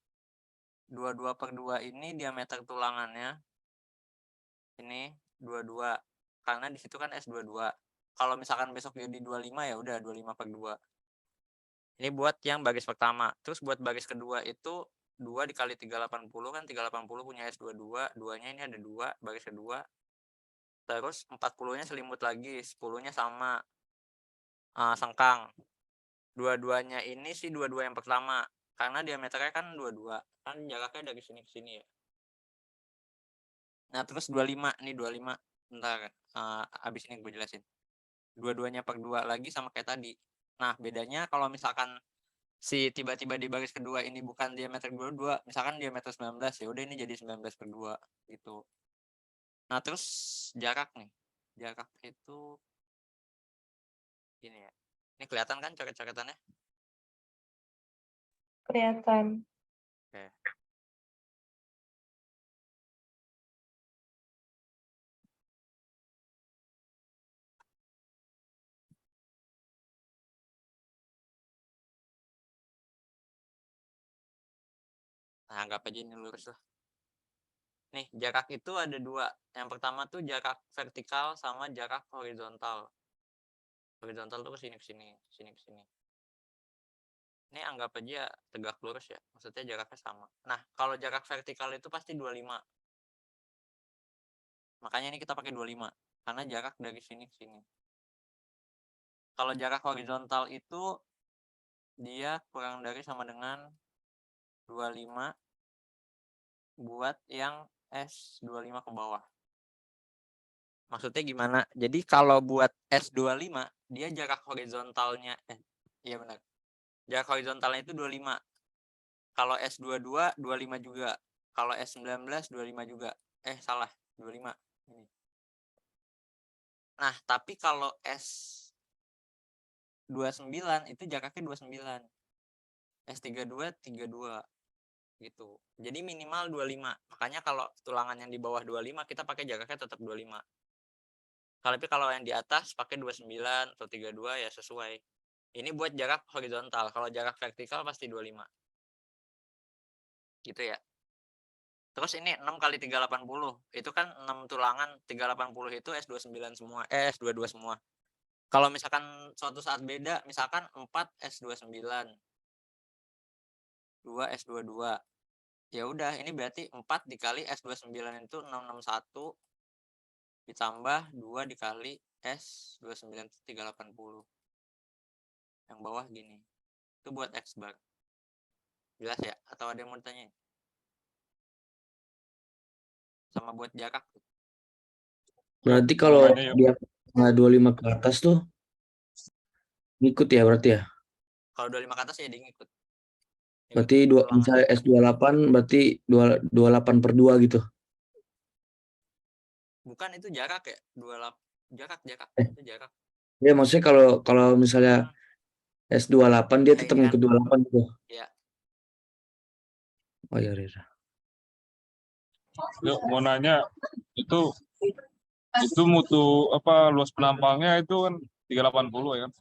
22/2 ini diameter tulangannya. Ini 22. Karena di situ kan S22. Kalau misalkan besok jadi 25 ya udah 25/2. Ini buat yang baris pertama. Terus buat baris kedua itu 2 dikali 380 kan 380 punya S22. 2-nya ini ada 2 baris kedua. Terus 40-nya selimut lagi, 10-nya sama sengkang. Dua-duanya ini sih dua-dua yang pertama. Karena diameternya kan 22. Kan jaraknya dari sini ke sini ya. Nah terus 25. Nih 25. Bentar. Abis ini gue jelasin. Dua-duanya per 2 lagi sama kayak tadi. Nah bedanya kalau misalkan si tiba-tiba di baris kedua ini bukan diameter 22. Misalkan diameter 19. Ya udah ini jadi 19/2 gitu. Nah terus jarak nih. Jarak itu ini ya. Ini kelihatan kan coret-coretannya? Kelihatan. Oke. Nah, anggap aja ini lurus lah. Nih, jarak itu ada 2. Yang pertama tuh jarak vertikal sama jarak horizontal. Horizontal tuh ke sini ke sini, sini ke sini. Ini anggap aja tegak lurus ya. Maksudnya jaraknya sama. Nah, kalau jarak vertikal itu pasti 25. Makanya ini kita pakai 25 karena jarak dari sini ke sini. Kalau jarak horizontal itu dia kurang dari sama dengan 25 buat yang S25 ke bawah. Maksudnya gimana? Jadi kalau buat S25 dia jarak horizontalnya iya benar. Jarak horizontalnya itu 25. Kalau S22 25 juga. Kalau S19 25 juga. Salah, 25 ini. Nah, tapi kalau S29 itu jaraknya 29. S32 32 gitu. Jadi minimal 25. Makanya kalau tulangan yang di bawah 25 kita pakai jaraknya tetap 25. Tapi kalau yang di atas pakai 29 atau 32 ya sesuai. Ini buat jarak horizontal. Kalau jarak vertikal pasti 25. Gitu ya. Terus ini 6 kali 380. Itu kan 6 tulangan. 380 itu S29 semua. S22 semua. Kalau misalkan suatu saat beda, misalkan 4 S29. 2 S22. Ya udah, ini berarti 4 dikali S29 itu 661 ditambah 2 dikali S29 itu 380. Yang bawah gini. Itu buat X bar. Jelas ya? Atau ada yang mau tanya? Sama buat jarak. Berarti kalau Ulangannya yuk. dia 25 ke atas tuh ngikut ya berarti ya. Kalau 25 ke atas ya dia ngikut. Berarti tulangan. misalnya S28 berarti 28/2 gitu. Bukan itu jarak ya? 28 jarak. Itu jarak. Ya maksudnya kalau misalnya S28 dia tetap ini ngikut kan. 28 gitu. Ya. Oh iya, iya. Yuk, mau nanya itu mutu apa luas penampangnya itu kan 380 ya kan.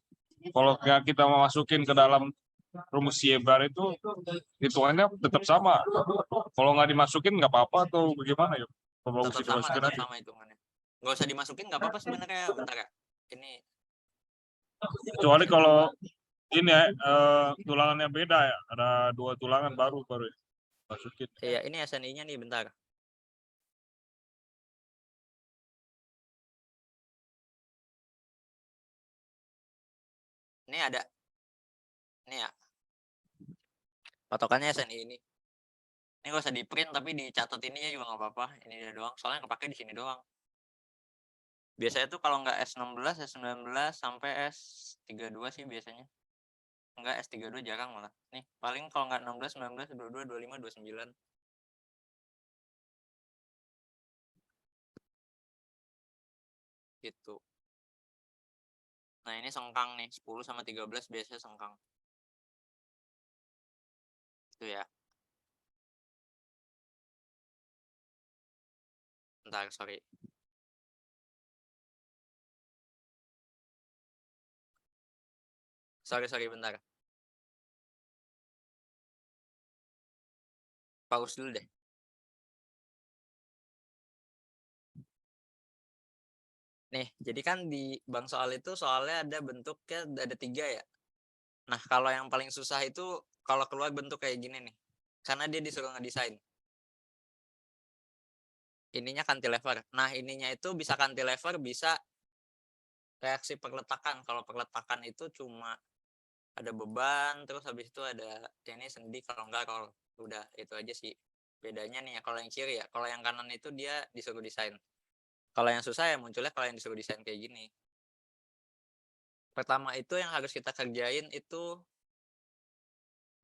Kalau kita mau masukin ke dalam rumus Siebar itu hitungannya tetap sama. Kalau nggak dimasukin nggak apa-apa atau bagaimana yuk? Kalau Tetap dimasukin aja. sama hitungannya. Nggak usah dimasukin nggak apa-apa sebenarnya. Bentar ya. Ini Kecuali kalau ini ya tulangannya beda ya. Ada 2 tulangan baru ya. Masukin. iya ini SNI-nya nih bentar. Ini ada. Ini ya. Patokannya SNI ini. Ini gak usah di print tapi dicatat ininya juga nggak apa-apa. Ini dia doang. Soalnya kepake di sini doang. Biasanya tuh kalau nggak S16, S19 sampai S32 sih biasanya. Enggak S32 jarang malah. Nih paling kalau nggak 16, 19, 22, 25, 29. Gitu. Nah ini sengkang nih. 10 sama 13 biasanya sengkang. Itu ya. Bentar, sorry. Sorry, bentar. Pause dulu deh. Nih, jadi kan di bank soal itu soalnya ada bentuknya ada 3 ya. Nah, kalau yang paling susah itu kalau keluar bentuk kayak gini nih. Karena dia disuruh ngedesain. Ininya cantilever. Nah, ininya itu bisa cantilever, bisa reaksi perletakan. Kalau perletakan itu cuma ada beban, terus habis itu ada ini sendi, kalau enggak roll. Udah, itu aja sih. Bedanya nih ya, kalau yang kiri ya. Kalau yang kanan itu dia disuruh desain. Kalau yang susah ya munculnya kalau yang disuruh desain kayak gini. Pertama itu yang harus kita kerjain itu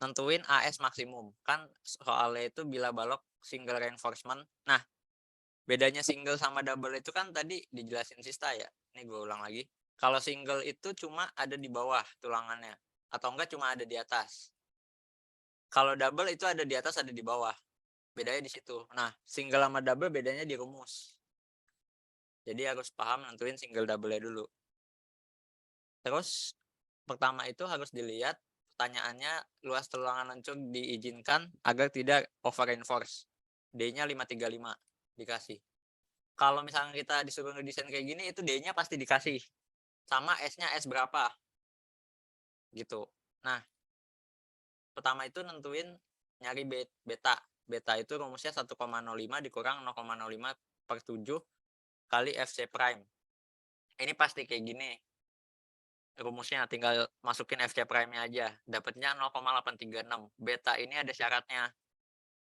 nentuin AS maksimum. Kan soalnya itu bila balok single reinforcement. Nah, bedanya single sama double itu kan tadi dijelasin Sista ya. Ini gue ulang lagi. Kalau single itu cuma ada di bawah tulangannya. Atau enggak cuma ada di atas. Kalau double itu ada di atas, ada di bawah. Bedanya di situ. Nah, single sama double bedanya di rumus. Jadi harus paham nentuin single double-nya dulu. Terus pertama itu harus dilihat pertanyaannya luas tulangan lencur diizinkan agar tidak over reinforce. D-nya 535 dikasih. Kalau misalnya kita disuruh ngedesain kayak gini itu D-nya pasti dikasih. Sama S-nya S berapa. Gitu. Nah, pertama itu nentuin nyari beta. Beta itu rumusnya 1,05 dikurang 0,05 per 7 kali FC prime. Ini pasti kayak gini. Rumusnya tinggal masukin FC prime-nya aja. Dapatnya 0,836. Beta ini ada syaratnya.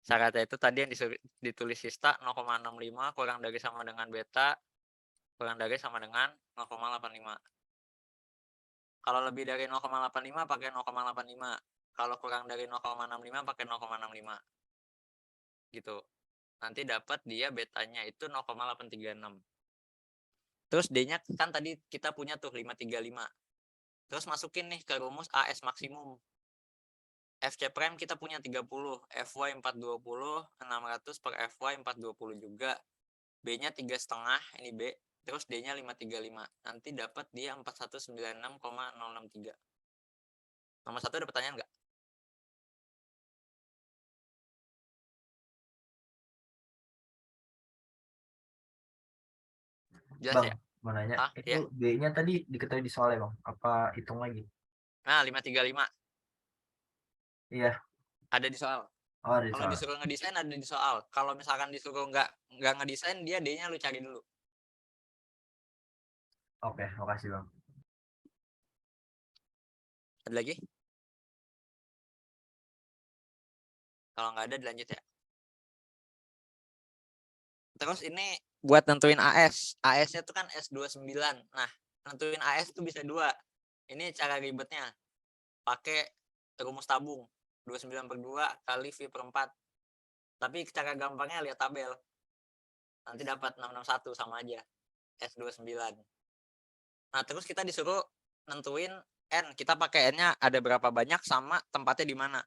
Syaratnya itu tadi yang ditulis Sista 0,65 kurang dari sama dengan beta kurang dari sama dengan 0,85. Kalau lebih dari 0,85 pakai 0,85. Kalau kurang dari 0,65 pakai 0,65. Gitu. Nanti dapat dia betanya itu 0,836. Terus D-nya kan tadi kita punya tuh 535. Terus masukin nih ke rumus AS maksimum. FC prime kita punya 30, FY 420, 600 per FY 420 juga. B-nya 3,5, ini B. Terus D-nya 535. Nanti dapat dia 4196,063. Nomor 1 ada pertanyaan nggak? Jelas Bang, ya? mau nanya, Ya. itu B-nya tadi diketahui di soalnya bang, apa hitung lagi? Nah, 535 Iya, ada di soal. oh ada di Kalau soal. disuruh ngedesain ada di soal. Kalau misalkan disuruh nggak ngedesain, dia D-nya lu cari dulu. Oke, makasih bang. Ada lagi? Kalau nggak ada dilanjut ya. Terus ini buat nentuin AS. AS-nya tuh kan S29. Nah, nentuin AS tuh bisa 2. Ini cara ribetnya. Pakai rumus tabung. 29/2 kali V per 4. Tapi cara gampangnya lihat tabel. Nanti dapat 661 sama aja. S29. Nah, terus kita disuruh nentuin N. Kita pakai N-nya ada berapa banyak sama tempatnya di mana.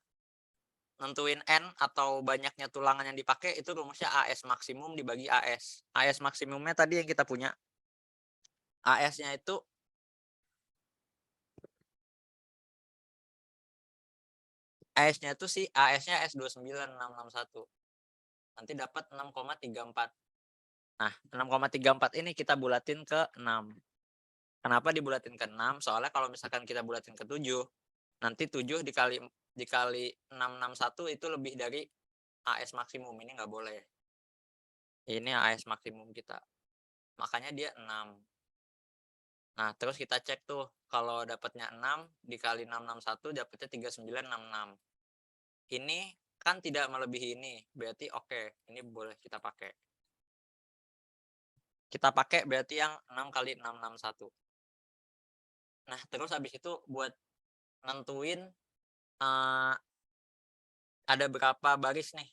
Nentuin N atau banyaknya tulangan yang dipakai itu rumusnya AS maksimum dibagi AS. AS maksimumnya tadi yang kita punya. AS-nya itu AS-nya itu sih AS-nya S29661. Nanti dapat 6,34. Nah, 6,34 ini kita bulatin ke 6. Kenapa dibulatin ke 6? Soalnya kalau misalkan kita bulatin ke 7, nanti 7 dikali 661 itu lebih dari AS maksimum. Ini nggak boleh. Ini AS maksimum kita. Makanya dia 6. Nah, terus kita cek tuh. Kalau dapatnya 6 dikali 661 dapatnya 3966. Ini kan tidak melebihi ini. Berarti oke, ini boleh kita pakai. Kita pakai berarti yang 6 kali 661. Nah, terus habis itu buat nentuin ada berapa baris nih,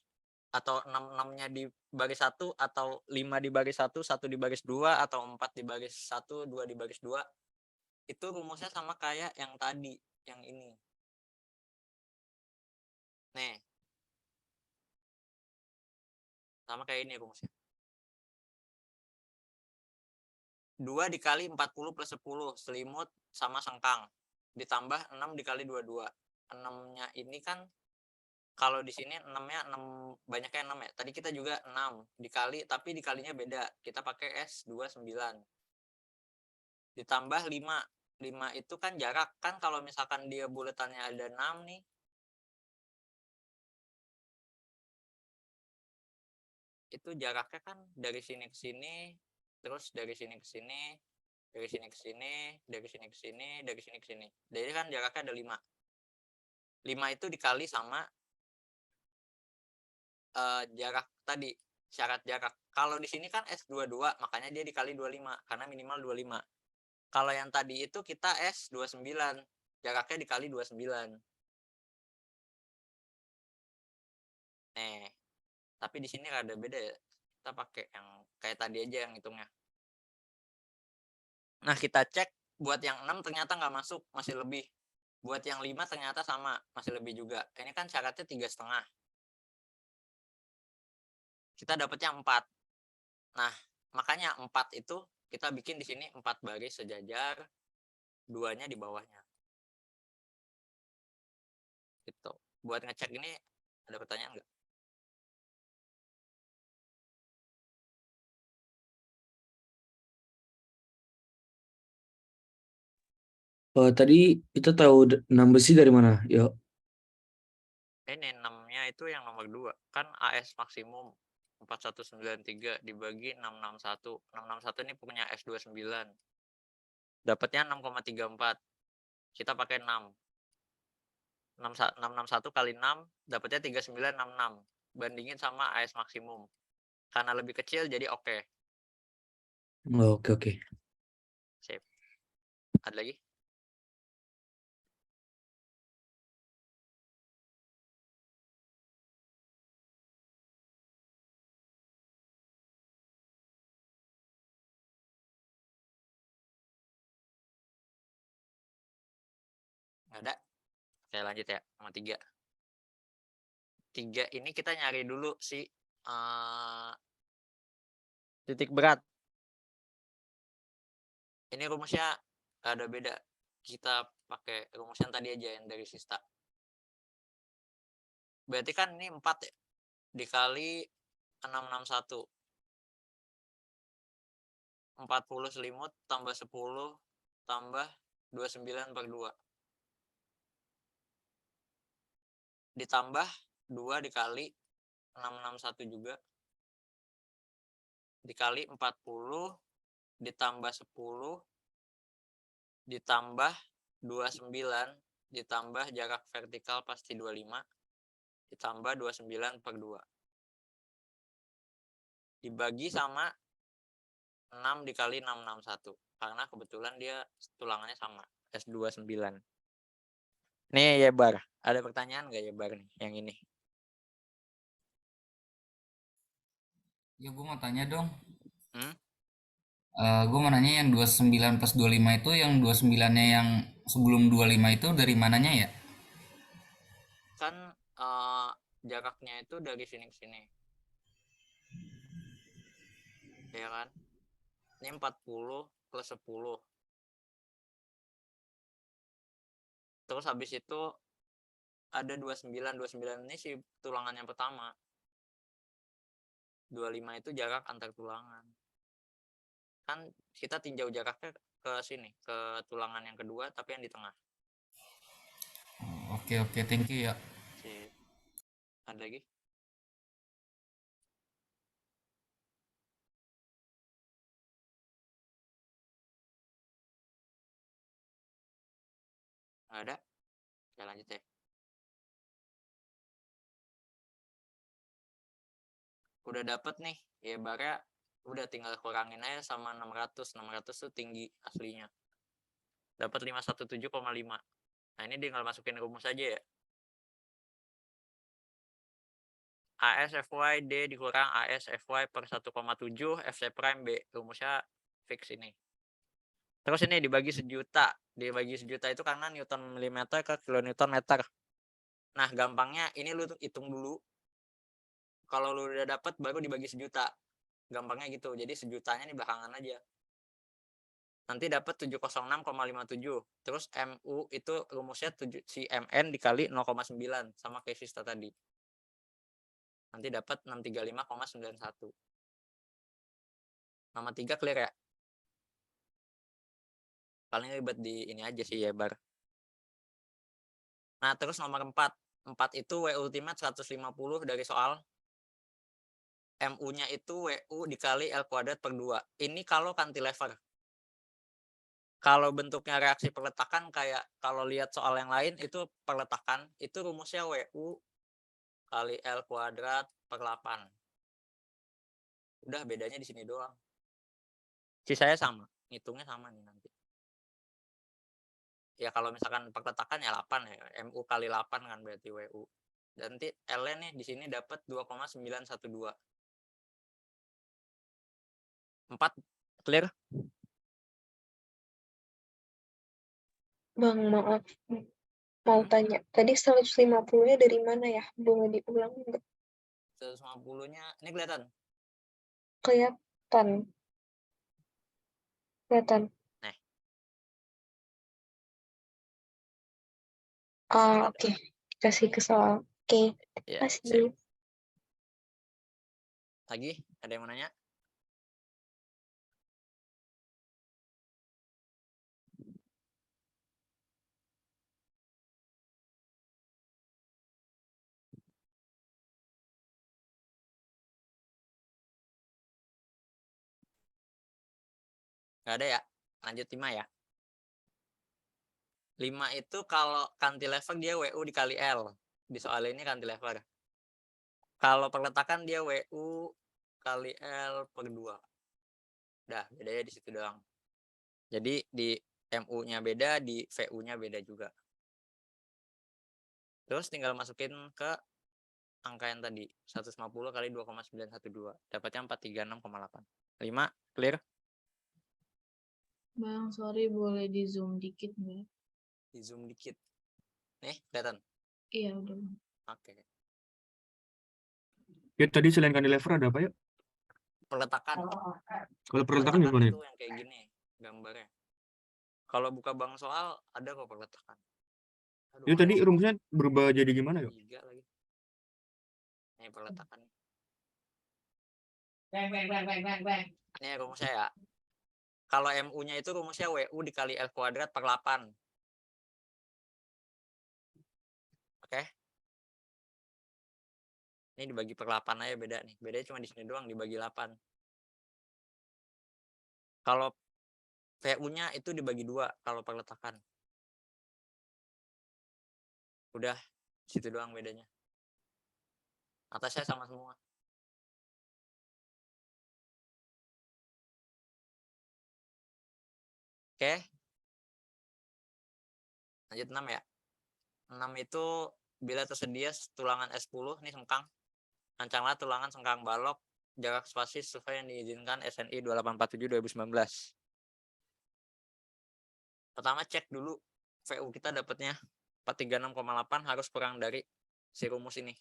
atau 6-6-nya di baris 1, atau 5 di baris 1, 1 di baris 2, atau 4 di baris 1, 2 di baris 2. Itu rumusnya sama kayak yang tadi, yang ini. Nih. Sama kayak ini rumusnya. 2 dikali 40 plus 10, selimut sama sengkang. Ditambah 6 dikali 22. 6-nya ini kan, kalau di sini 6-nya 6, banyaknya 6 ya. Tadi kita juga 6 dikali, tapi dikalinya beda. Kita pakai S29. Ditambah 5. 5 itu kan jarak. Kan kalau misalkan dia buletannya ada 6 nih. Itu jaraknya kan dari sini ke sini, terus dari sini ke sini, dari sini ke sini, dari sini ke sini, dari sini ke sini. Jadi kan jaraknya ada 5. 5 itu dikali sama jarak tadi, syarat jarak. Kalau di sini kan S22, makanya dia dikali 25 karena minimal 25. Kalau yang tadi itu kita S29, jaraknya dikali 29. Tapi di sini ada beda ya. Kita pakai yang kayak tadi aja yang hitungnya. Nah, kita cek buat yang 6 ternyata nggak masuk, masih lebih. Buat yang 5 ternyata sama, masih lebih juga. Ini kan syaratnya 3,5. Kita dapatnya 4. Nah, makanya 4 itu kita bikin di sini 4 baris sejajar, 2-nya di bawahnya. Gitu. Buat ngecek ini ada pertanyaan nggak? Tadi kita tahu 6 besi dari mana? Ya, Ini 6-nya itu yang nomor 2. Kan AS maksimum 4193 dibagi 661. 661 ini punya S29. Dapatnya 6,34. Kita pakai 6. 661 kali 6 dapatnya 3966. Bandingin sama AS maksimum. Karena lebih kecil jadi oke. oke. Sip. Ada lagi? Nggak ada. Saya lanjut ya sama 3. 3 ini kita nyari dulu si titik berat. Ini rumusnya ada beda. Kita pakai rumus yang tadi aja yang dari Sista. Berarti kan ini 4 ya. Dikali 661. 40 selimut tambah 10 tambah 29 per 2. Ditambah 2 dikali 661 juga. Dikali 40 ditambah 10 ditambah 29 ditambah jarak vertikal pasti 25 ditambah 29 per 2. Dibagi sama 6 dikali 661. Karena kebetulan dia tulangannya sama. S29. Nih ya Bar. Ada pertanyaan nggak ya Bar nih yang ini? Ya gue mau tanya dong. Hmm? Gue mau nanya yang 29 plus 25 itu yang 29-nya yang sebelum 25 itu dari mananya ya? Kan jaraknya itu dari sini ke sini. Ya kan? Ini 40 plus 10. Terus habis itu ada 29. 29 ini si tulangan yang pertama. 25 itu jarak antar tulangan. Kan kita tinjau jaraknya ke sini, ke tulangan yang kedua tapi yang di tengah. Oke, thank you ya. Sip. Ada lagi? Nggak ada? Ya lanjut ya. Udah dapet nih, ya barnya udah tinggal kurangin aja sama 600. 600 tuh tinggi aslinya. Dapat 517,5. Nah, ini tinggal masukin rumus aja ya. AS FY D dikurang AS FY per 1,7 FC prime B. Rumusnya fix ini. Terus ini dibagi sejuta. Dibagi sejuta itu karena Newton milimeter ke kilonewton meter. Nah, gampangnya ini lu hitung dulu. Kalau lu udah dapet baru dibagi sejuta. Gampangnya gitu. Jadi sejutanya nih belakangan aja. nanti dapat 706,57. Terus MU itu rumusnya si MN dikali 0,9 sama kayak sista tadi. Nanti dapat 635,91. Nomor 3 clear ya? Paling ribet di ini aja sih ya, Bar. Nah, terus nomor 4. 4 itu W ultimate 150 dari soal. MU-nya itu WU dikali L kuadrat per 2. Ini kalau cantilever. Kalau bentuknya reaksi perletakan kayak kalau lihat soal yang lain itu perletakan, itu rumusnya WU kali L kuadrat per 8. Udah bedanya di sini doang. Sisanya sama, ngitungnya sama nih nanti. Ya kalau misalkan perletakan ya 8 ya, MU kali 8 kan berarti WU. Dan nanti L-nya nih di sini dapat 2,912. 4 clear? Bang, maaf. Mau tanya, tadi 150-nya dari mana ya? Boleh diulang nggak? 150-nya ini kelihatan. Kelihatan. Nih. Oke. Kasih ke soal. Oke. Ya, Kasih. Lagi ada yang mau nanya? Nggak ada ya? Lanjut 5 ya. 5 itu kalau cantilever dia WU dikali L. Di soal ini cantilever. Kalau perletakan dia WU kali L per 2. Udah, bedanya di situ doang. Jadi di MU-nya beda, di VU-nya beda juga. Terus tinggal masukin ke angka yang tadi, 150 kali 2,912. Dapatnya 436,8. 5, clear? Bang, sorry boleh di zoom dikit nggak? Di zoom dikit. Nih, kelihatan? Iya, udah. Oke. Ya tadi selain cantilever ada apa ya? Peletakan. Kalau perletakan gimana ya? Itu yang kayak gini gambarnya. Kalau buka bang soal ada kok peletakan. Itu tadi rumusnya berubah jadi gimana ya? 3 lagi. Ini peletakan. Ini rumusnya ya. Kalau MU-nya itu rumusnya WU dikali L kuadrat per 8. Oke. Ini dibagi per 8 aja beda nih. Bedanya cuma di sini doang dibagi 8. Kalau VU-nya itu dibagi 2 kalau perletakan. Udah, situ doang bedanya. Atasnya sama semua. Oke. Lanjut 6 ya. 6 itu bila tersedia tulangan S10, ini sengkang. Rancanglah tulangan sengkang balok jarak spasi sesuai yang diizinkan SNI 2847/2019. Pertama cek dulu VU kita dapatnya 436,8 harus kurang dari si rumus ini.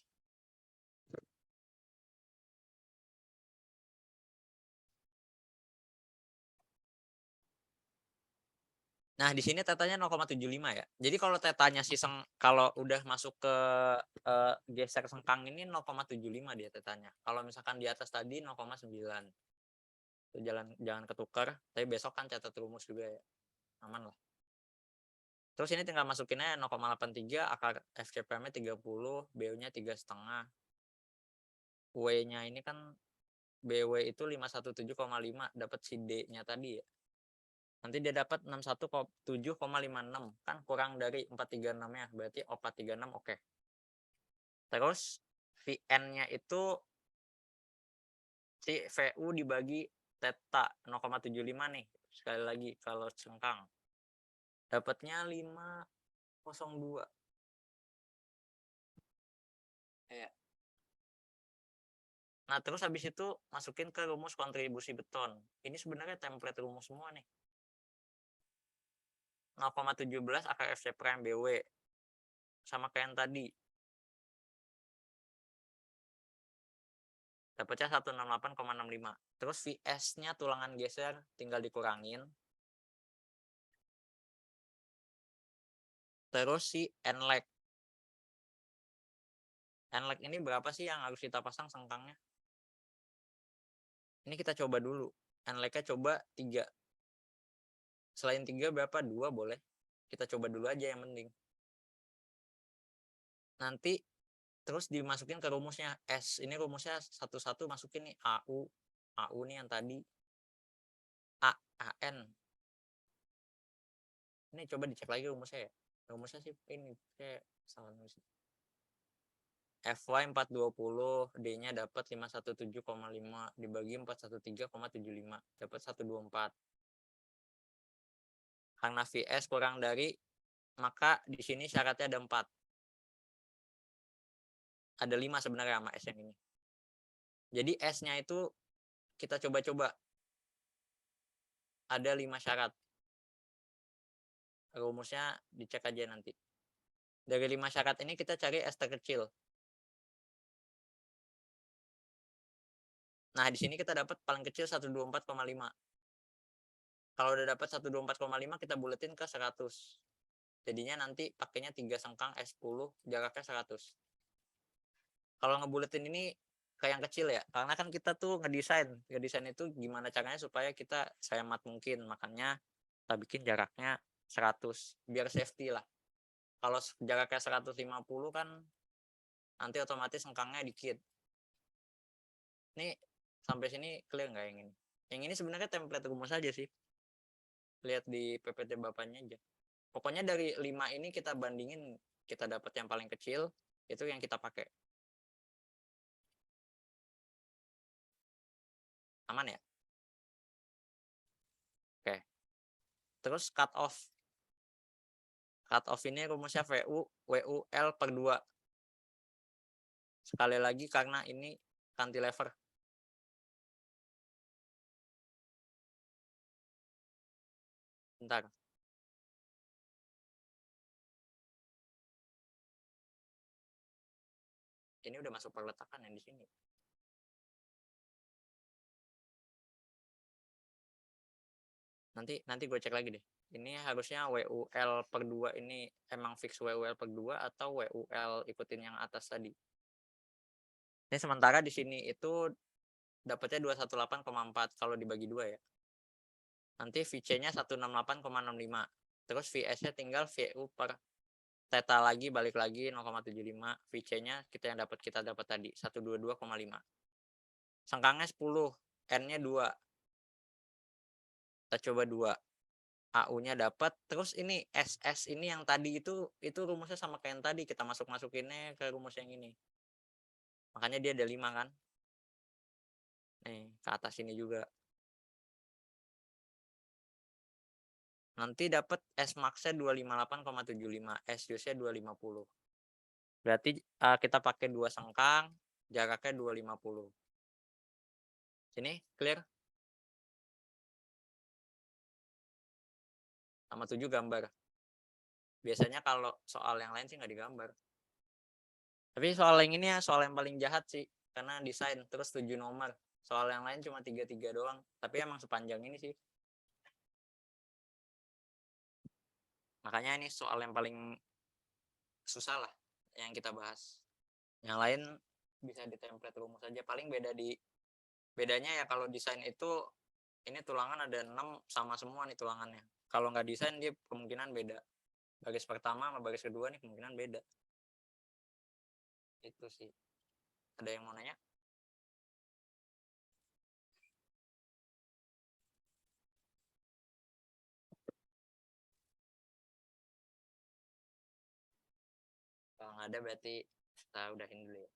Nah, di sini tetanya 0,75 ya. Jadi kalau tetanya kalau udah masuk ke geser sengkang ini 0,75 dia tetanya. Kalau misalkan di atas tadi 0,9. Itu jangan ketukar, tapi besok kan catat rumus juga ya. Aman lah. Terus ini tinggal masukinnya 0,83, akar FCPM-nya 30, BU-nya 3,5. W-nya ini kan BW itu 517,5, dapat si D-nya tadi ya. Nanti dia dapat 61,7,56, kan kurang dari 436-nya, berarti O436 oke. Terus VN-nya itu si VU dibagi theta 0,75 nih. Sekali lagi kalau sengkang. Dapatnya 502. Ya. Nah, terus habis itu masukin ke rumus kontribusi beton. Ini sebenarnya template rumus semua nih. 0,17 akar FC prime BW. Sama kayak yang tadi. Dapatnya 168,65. Terus VS-nya tulangan geser tinggal dikurangin. terus si NLEK. NLEK ini berapa sih yang harus kita pasang sengkangnya? Ini kita coba dulu. NLEK-nya coba 3. Selain 3 berapa? 2 boleh. Kita coba dulu aja yang penting. Nanti terus dimasukin ke rumusnya S. Ini rumusnya satu-satu masukin nih AU. AU nih yang tadi. AN. Ini coba dicek lagi rumusnya ya. Rumusnya sih ini kayak salah nulis. FY 420, D-nya dapat 517,5 dibagi 413,75 dapat 124. Karena VS kurang dari, maka di sini syaratnya ada 4. Ada 5 sebenarnya sama S yang ini. Jadi S-nya itu kita coba-coba. Ada 5 syarat. Rumusnya dicek aja nanti. Dari 5 syarat ini kita cari S terkecil. Nah, di sini kita dapat paling kecil 124,5. Kalau udah dapat 124,5 kita buletin ke 100. Jadinya nanti pakainya 3 sengkang S10 jaraknya 100. Kalau ngebuletin ini kayak yang kecil ya, karena kan kita tuh ngedesain itu gimana caranya supaya kita sehemat mungkin, makanya kita bikin jaraknya 100 biar safety lah. Kalau jaraknya 150 kan nanti otomatis sengkangnya dikit. Ini sampai sini clear nggak yang ini? Yang ini sebenarnya template rumus aja sih. Lihat di PPT bapaknya aja. Pokoknya dari 5 ini kita bandingin, kita dapat yang paling kecil, itu yang kita pakai. Aman ya? Oke. Terus cut off. Cut off ini rumusnya WUL per 2. Sekali lagi karena ini cantilever. Bentar. Ini udah masuk perletakan yang di sini. Nanti gue cek lagi deh. Ini harusnya WUL per 2 ini emang fix WUL per 2 atau WUL ikutin yang atas tadi. Ini sementara di sini itu dapatnya 218,4 kalau dibagi 2 ya. Nanti VC-nya 168,65. Terus VS-nya tinggal VU per theta lagi, balik lagi 0,75. VC-nya kita dapat tadi 122,5. Sengkangnya 10, N-nya 2. Kita coba 2. AU-nya dapat. Terus ini SS ini yang tadi itu rumusnya sama kayak yang tadi, kita masukinnya ke rumus yang ini. Makanya dia ada 5 kan. Nih, ke atas ini juga. Nanti dapat S max-nya 258,75, S use-nya 250. Berarti kita pakai 2 sengkang, jaraknya 250. Sini, clear? Sama 7 gambar. Biasanya kalau soal yang lain sih nggak digambar. Tapi soal yang ini ya, soal yang paling jahat sih. Karena desain, terus 7 nomor. Soal yang lain cuma 3-3 doang. Tapi emang sepanjang ini sih. Makanya ini soal yang paling susah lah yang kita bahas. Yang lain bisa di template rumus aja. Paling bedanya ya kalau desain itu ini tulangan ada 6 sama semua nih tulangannya. Kalau nggak desain dia kemungkinan beda. Baris pertama sama baris kedua nih kemungkinan beda. Itu sih. Ada yang mau nanya? Kalau nggak ada berarti kita udahin dulu ya.